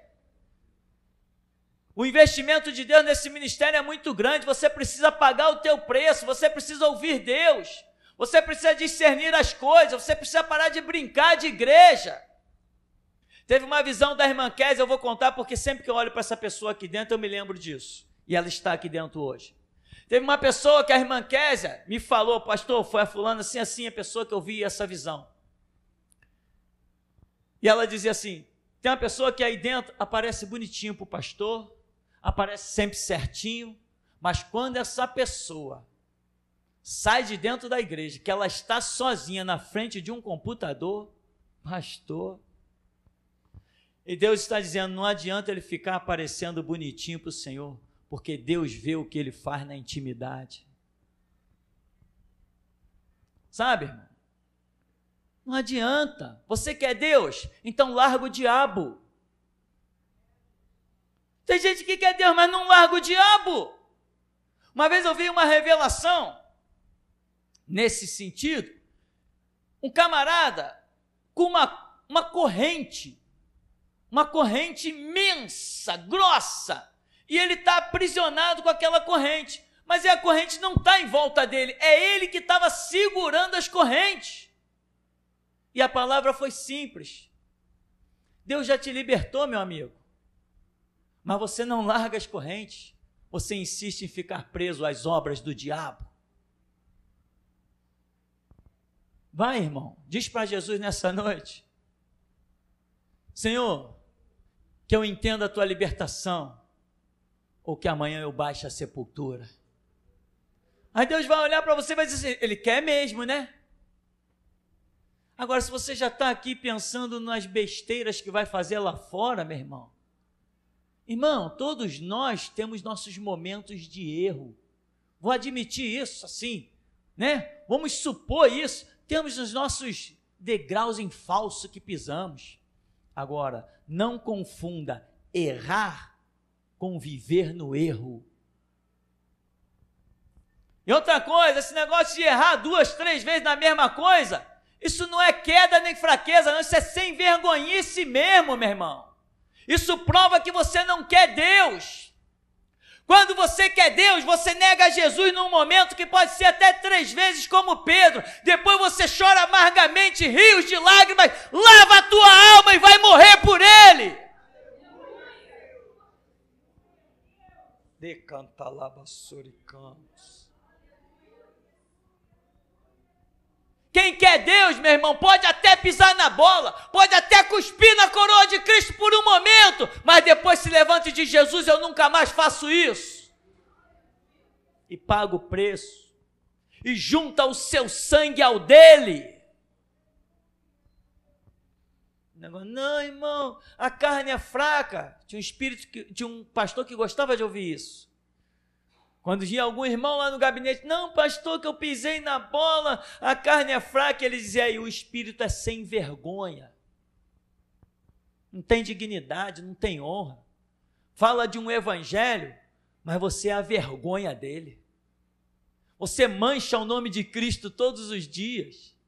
O investimento de Deus nesse ministério é muito grande, você precisa pagar o teu preço, você precisa ouvir Deus, você precisa discernir as coisas, você precisa parar de brincar de igreja. Teve uma visão da irmã Kézia, eu vou contar porque sempre que eu olho para essa pessoa aqui dentro eu me lembro disso, e ela está aqui dentro hoje. Teve uma pessoa que a irmã Kézia me falou: pastor, foi a fulana assim, a pessoa que eu vi essa visão. E ela dizia assim: tem uma pessoa que aí dentro aparece bonitinho para o pastor, aparece sempre certinho, mas quando essa pessoa sai de dentro da igreja, que ela está sozinha na frente de um computador, pastor, e Deus está dizendo, não adianta ele ficar aparecendo bonitinho para o Senhor, porque Deus vê o que ele faz na intimidade. Sabe, irmão? Não adianta. Você quer Deus? Então larga o diabo. Tem gente que quer Deus, mas não larga o diabo. Uma vez eu vi uma revelação nesse sentido. Um camarada com uma corrente imensa, grossa, e ele está aprisionado com aquela corrente, mas a corrente não está em volta dele, é ele que estava segurando as correntes. E a palavra foi simples: Deus já te libertou, meu amigo, mas você não larga as correntes, você insiste em ficar preso às obras do diabo. Vai, irmão, diz para Jesus nessa noite: Senhor, que eu entenda a tua libertação, ou que amanhã eu baixe a sepultura. Aí Deus vai olhar para você e vai dizer assim: ele quer mesmo, né? Agora, se você já está aqui pensando nas besteiras que vai fazer lá fora, meu irmão, Irmão, todos nós temos nossos momentos de erro. Vou admitir isso assim, né? Vamos supor isso. Temos os nossos degraus em falso que pisamos. Agora, não confunda errar com viver no erro. E outra coisa, esse negócio de errar 2, 3 vezes na mesma coisa, isso não é queda nem fraqueza, não, isso é sem vergonhice mesmo, meu irmão. Isso prova que você não quer Deus. Quando você quer Deus, você nega Jesus num momento que pode ser até 3 vezes como Pedro. Depois você chora amargamente, rios de lágrimas, lava a tua alma e vai morrer por Ele. Decanta labassuricamos. Quem quer Deus, meu irmão, pode até pisar na bola, pode até cuspir na coroa de Cristo por um momento, mas depois se levanta e diz: Jesus, eu nunca mais faço isso. E paga o preço, e junta o seu sangue ao dele. Não, irmão, a carne é fraca. Tinha um pastor que gostava de ouvir isso. Quando vinha algum irmão lá no gabinete: não, pastor, que eu pisei na bola, a carne é fraca. Ele dizia: aí, o espírito é sem vergonha, não tem dignidade, não tem honra. Fala de um evangelho, mas você é a vergonha dele. Você mancha o nome de Cristo todos os dias.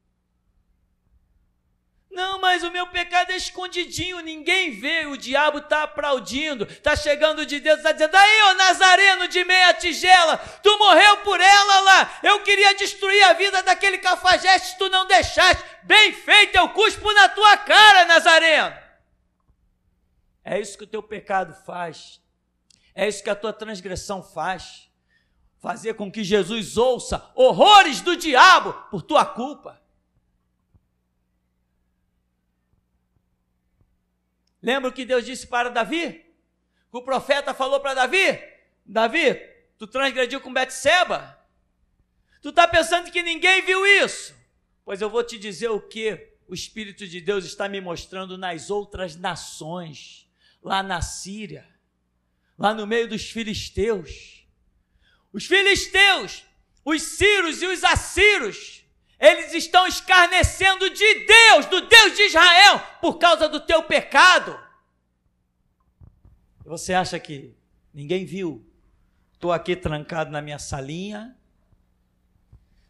Não, mas o meu pecado é escondidinho, ninguém vê, o diabo está aplaudindo, está chegando de Deus, está dizendo: aí, ô Nazareno de meia tigela, tu morreu por ela lá, eu queria destruir a vida daquele cafajeste, tu não deixaste, bem feito, eu cuspo na tua cara, Nazareno. É isso que o teu pecado faz, é isso que a tua transgressão faz, fazer com que Jesus ouça horrores do diabo por tua culpa. Lembra o que Deus disse para Davi? O profeta falou para Davi: Davi, tu transgrediu com Betseba? Tu está pensando que ninguém viu isso? Pois eu vou te dizer o que o Espírito de Deus está me mostrando nas outras nações, lá na Síria, lá no meio dos filisteus. Os filisteus, os sírios e os assírios, eles estão escarnecendo de Deus, do Deus de Israel, por causa do teu pecado. Você acha que ninguém viu? Estou aqui trancado na minha salinha,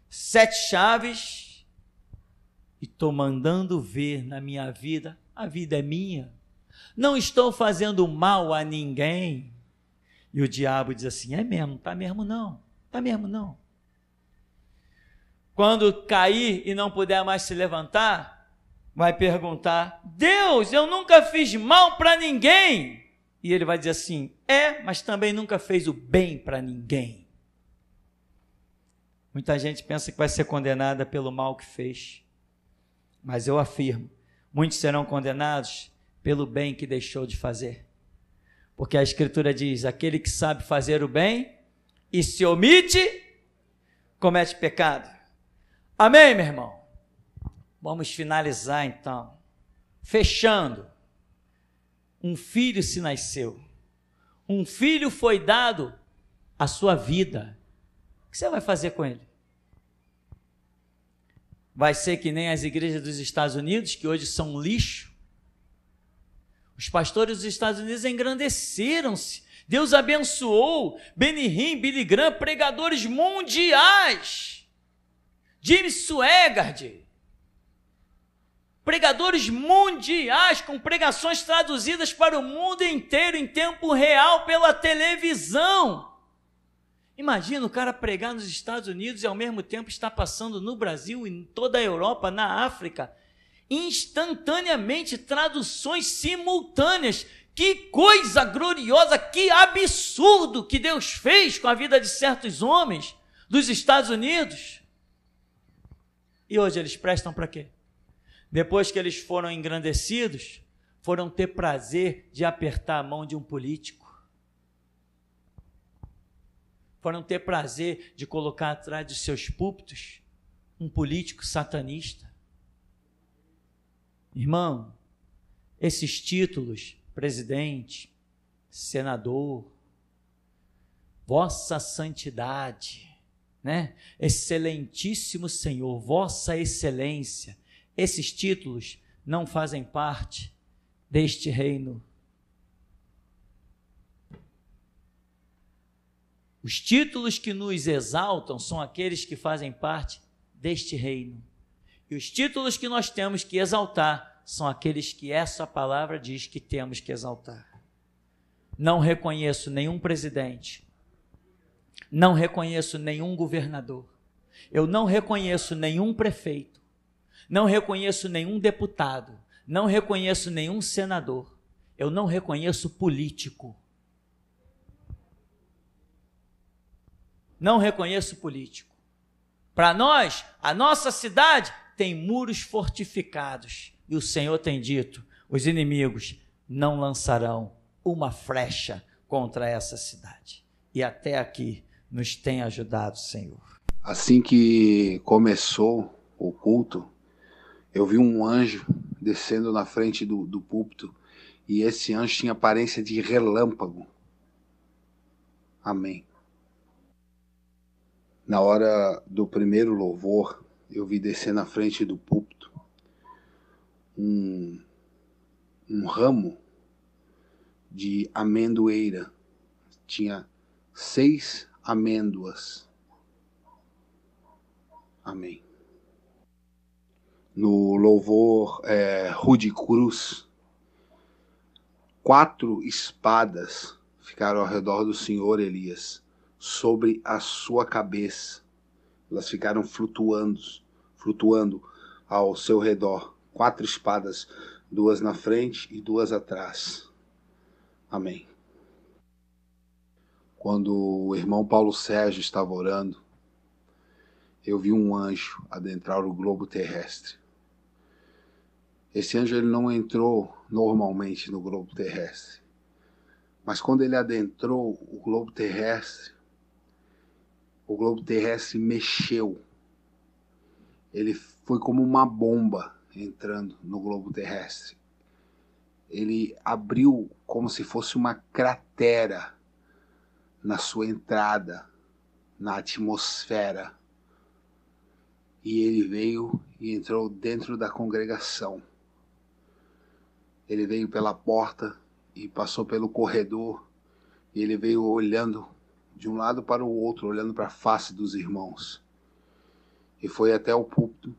7 chaves, e estou mandando ver na minha vida, a vida é minha. Não estou fazendo mal a ninguém. E o diabo diz assim: é mesmo, tá mesmo não, tá mesmo não. Quando cair e não puder mais se levantar, vai perguntar: Deus, eu nunca fiz mal para ninguém. E ele vai dizer assim: mas também nunca fez o bem para ninguém. Muita gente pensa que vai ser condenada pelo mal que fez. Mas eu afirmo, muitos serão condenados pelo bem que deixou de fazer. Porque a Escritura diz: aquele que sabe fazer o bem e se omite, comete pecado. Amém, meu irmão? Vamos finalizar então. Fechando. Um filho se nasceu. Um filho foi dado à sua vida. O que você vai fazer com ele? Vai ser que nem as igrejas dos Estados Unidos, que hoje são um lixo? Os pastores dos Estados Unidos engrandeceram-se. Deus abençoou Benny Hinn, Billy Graham, pregadores mundiais. Jim Swaggart, pregadores mundiais com pregações traduzidas para o mundo inteiro em tempo real pela televisão. Imagina o cara pregar nos Estados Unidos e ao mesmo tempo estar passando no Brasil, em toda a Europa, na África, instantaneamente, traduções simultâneas. Que coisa gloriosa, que absurdo que Deus fez com a vida de certos homens dos Estados Unidos. E hoje eles prestam para quê? Depois que eles foram engrandecidos, foram ter prazer de apertar a mão de um político. Foram ter prazer de colocar atrás dos seus púlpitos um político satanista. Irmão, esses títulos, presidente, senador, vossa santidade, né? Excelentíssimo Senhor, vossa excelência. Esses títulos não fazem parte deste reino. Os títulos que nos exaltam são aqueles que fazem parte deste reino. E os títulos que nós temos que exaltar são aqueles que essa palavra diz que temos que exaltar. Não reconheço nenhum presidente, não reconheço nenhum governador, eu não reconheço nenhum prefeito, não reconheço nenhum deputado, não reconheço nenhum senador, eu não reconheço político. Não reconheço político. Para nós, a nossa cidade tem muros fortificados. E o Senhor tem dito, os inimigos não lançarão uma flecha contra essa cidade. E até aqui nos tem ajudado, Senhor. Assim que começou o culto, eu vi um anjo descendo na frente do púlpito. E esse anjo tinha aparência de relâmpago. Amém. Na hora do primeiro louvor, eu vi descer na frente do púlpito um ramo de amendoeira. Tinha 6 amêndoas. Amém. No louvor Rude Cruz, 4 espadas ficaram ao redor do Senhor Elias, sobre a sua cabeça. Elas ficaram flutuando ao seu redor. 4 espadas, 2 na frente e 2 atrás. Amém. Quando o irmão Paulo Sérgio estava orando, eu vi um anjo adentrar o globo terrestre. Esse anjo ele não entrou normalmente no globo terrestre. Mas quando ele adentrou o globo terrestre mexeu. Ele foi como uma bomba entrando no globo terrestre. Ele abriu como se fosse uma cratera na sua entrada, na atmosfera. E ele veio e entrou dentro da congregação. Ele veio pela porta e passou pelo corredor. E ele veio olhando de um lado para o outro, olhando para a face dos irmãos. E foi até o púlpito.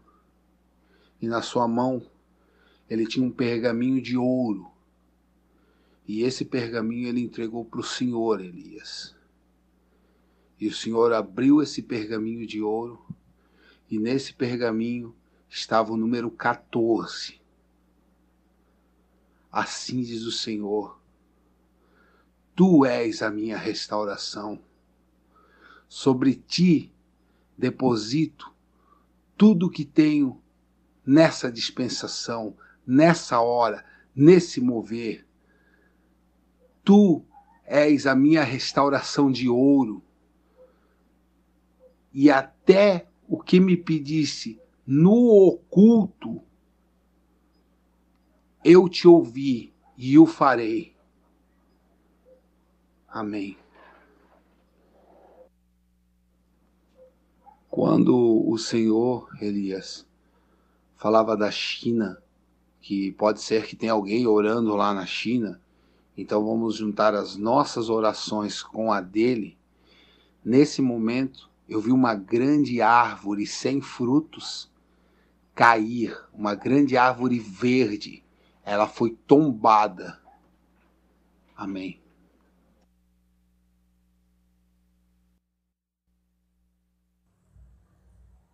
E na sua mão, ele tinha um pergaminho de ouro. E esse pergaminho ele entregou para o Senhor Elias. E o Senhor abriu esse pergaminho de ouro. E nesse pergaminho estava o número 14. Assim diz o Senhor: Tu és a minha restauração. Sobre ti deposito tudo que tenho nessa dispensação, nessa hora, nesse mover. Tu és a minha restauração de ouro. E até o que me pedisse no oculto, eu te ouvi e o farei. Amém. Quando o Senhor Elias falava da China, que pode ser que tenha alguém orando lá na China, então vamos juntar as nossas orações com a dele. Nesse momento, eu vi uma grande árvore sem frutos cair, uma grande árvore verde. Ela foi tombada. Amém.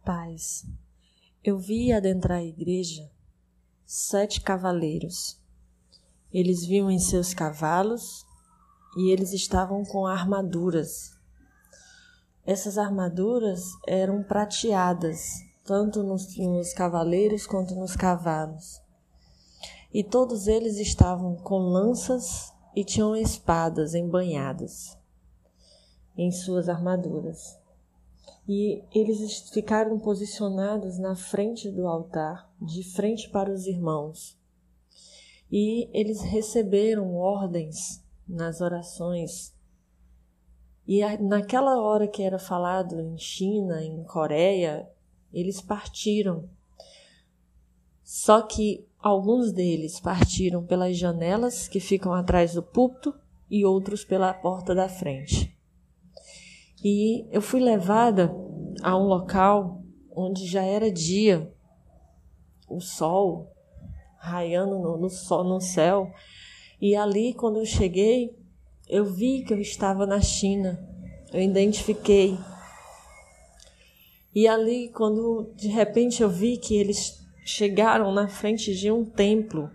Paz. Eu vi adentrar a igreja 7 cavaleiros. Eles vinham em seus cavalos e eles estavam com armaduras. Essas armaduras eram prateadas, tanto nos cavaleiros quanto nos cavalos. E todos eles estavam com lanças e tinham espadas embanhadas em suas armaduras. E eles ficaram posicionados na frente do altar, de frente para os irmãos. E eles receberam ordens nas orações. E naquela hora que era falado em China, em Coreia, eles partiram. Só que alguns deles partiram pelas janelas que ficam atrás do púlpito e outros pela porta da frente. E eu fui levada a um local onde já era dia, o sol raiando no céu. E ali, quando eu cheguei, eu vi que eu estava na China. Eu identifiquei. E ali, quando de repente eu vi que eles chegaram na frente de um templo.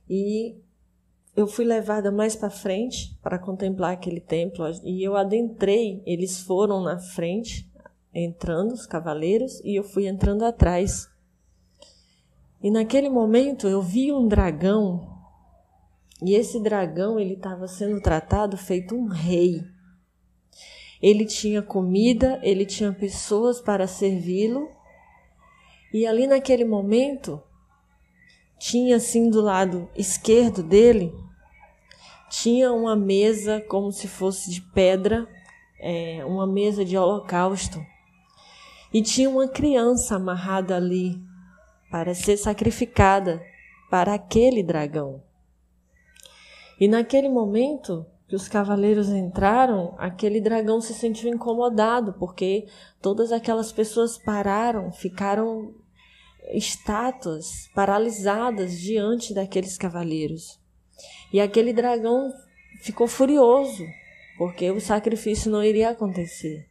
E eu fui levada mais para frente para contemplar aquele templo. E eu adentrei, eles foram na frente, entrando, os cavaleiros, e eu fui entrando atrás. E naquele momento eu vi um dragão. E esse dragão, ele estava sendo tratado feito um rei. Ele tinha comida, ele tinha pessoas para servi-lo. E ali naquele momento, tinha assim do lado esquerdo dele, tinha uma mesa como se fosse de pedra, uma mesa de holocausto. E tinha uma criança amarrada ali para ser sacrificada para aquele dragão. E naquele momento que os cavaleiros entraram, aquele dragão se sentiu incomodado, porque todas aquelas pessoas pararam, ficaram estátuas, paralisadas diante daqueles cavaleiros. E aquele dragão ficou furioso, porque o sacrifício não iria acontecer.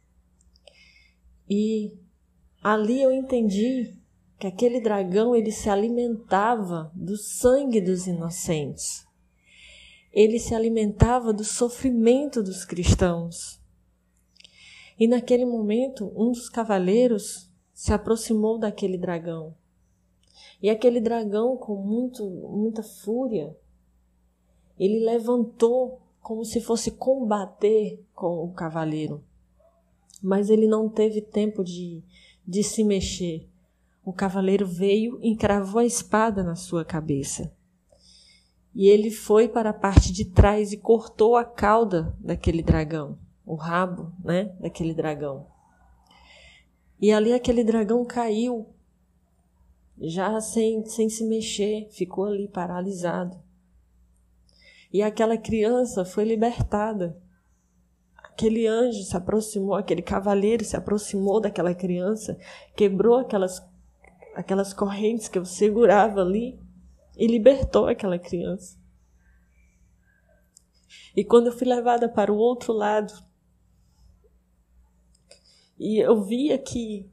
E ali eu entendi que aquele dragão, ele se alimentava do sangue dos inocentes. Ele se alimentava do sofrimento dos cristãos. E naquele momento, um dos cavaleiros se aproximou daquele dragão. E aquele dragão, com muita fúria, ele levantou como se fosse combater com o cavaleiro. Mas ele não teve tempo de se mexer. O cavaleiro veio e encravou a espada na sua cabeça. E ele foi para a parte de trás e cortou a cauda daquele dragão, o rabo, daquele dragão. E ali aquele dragão caiu, já sem se mexer, ficou ali paralisado. E aquela criança foi libertada. Aquele anjo se aproximou, aquele cavaleiro se aproximou daquela criança, quebrou aquelas correntes que eu segurava ali e libertou aquela criança. E quando eu fui levada para o outro lado, e eu via que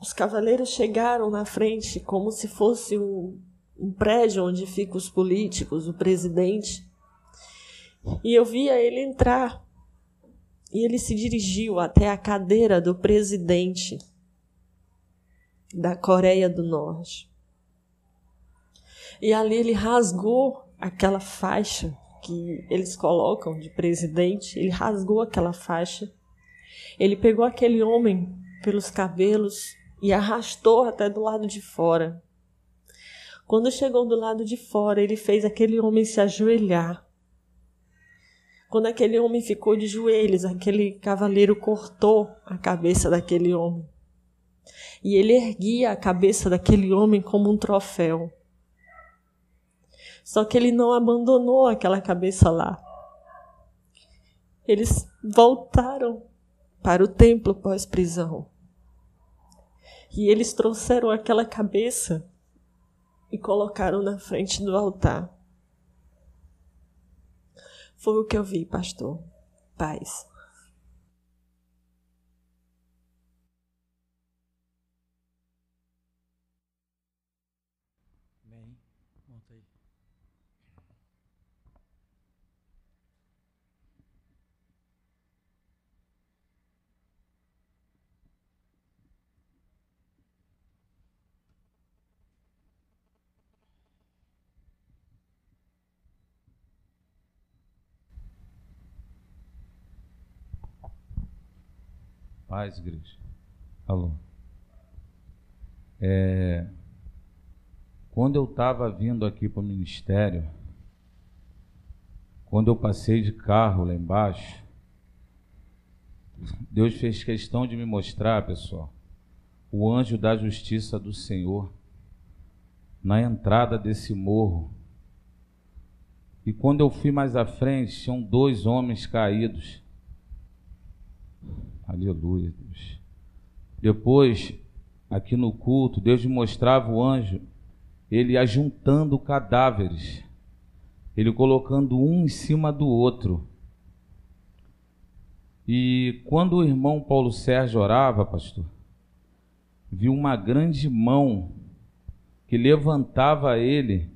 os cavaleiros chegaram na frente como se fosse um prédio onde ficam os políticos, o presidente. E eu via ele entrar. E ele se dirigiu até a cadeira do presidente da Coreia do Norte. E ali ele rasgou aquela faixa que eles colocam de presidente. Ele rasgou aquela faixa. Ele pegou aquele homem pelos cabelos e arrastou até do lado de fora. Quando chegou do lado de fora, ele fez aquele homem se ajoelhar. Quando aquele homem ficou de joelhos, aquele cavaleiro cortou a cabeça daquele homem. E ele erguia a cabeça daquele homem como um troféu. Só que ele não abandonou aquela cabeça lá. Eles voltaram para o templo pós-prisão. E eles trouxeram aquela cabeça e colocaram na frente do altar. Foi o que eu vi, pastor. Paz. Bem, monta aí. Paz, igreja. Alô. Quando eu estava vindo aqui para o ministério, quando eu passei de carro lá embaixo, Deus fez questão de me mostrar, pessoal, o anjo da justiça do Senhor na entrada desse morro. E quando eu fui mais à frente, tinham 2 homens caídos. Aleluia, Deus. Depois, aqui no culto, Deus me mostrava o anjo, ele ajuntando cadáveres, ele colocando um em cima do outro. E quando o irmão Paulo Sérgio orava, pastor, viu uma grande mão que levantava ele,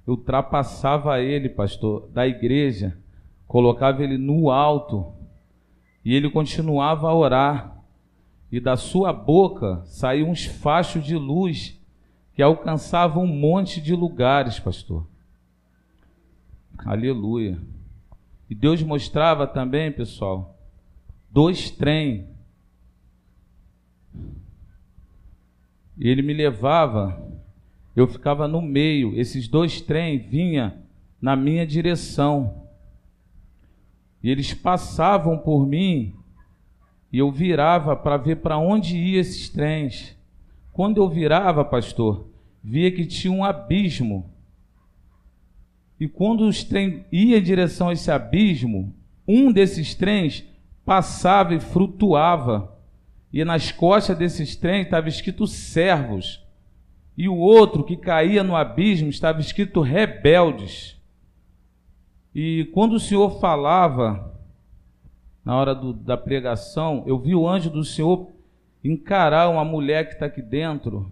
ultrapassava ele, pastor, da igreja, colocava ele no alto, e ele continuava a orar, e da sua boca saíam uns fachos de luz que alcançavam um monte de lugares, pastor. Aleluia. E Deus mostrava também, pessoal, 2 trens. E ele me levava, eu ficava no meio, esses 2 trens vinham na minha direção. E eles passavam por mim e eu virava para ver para onde iam esses trens. Quando eu virava, pastor, via que tinha um abismo. E quando os trens iam em direção a esse abismo, um desses trens passava e flutuava. E nas costas desses trens estava escrito servos. E o outro que caía no abismo estava escrito rebeldes. E quando o Senhor falava, na hora da pregação, eu vi o anjo do Senhor encarar uma mulher que está aqui dentro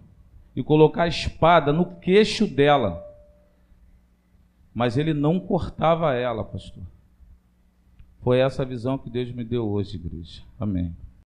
e colocar a espada no queixo dela. Mas ele não cortava ela, pastor. Foi essa a visão que Deus me deu hoje, igreja. Amém.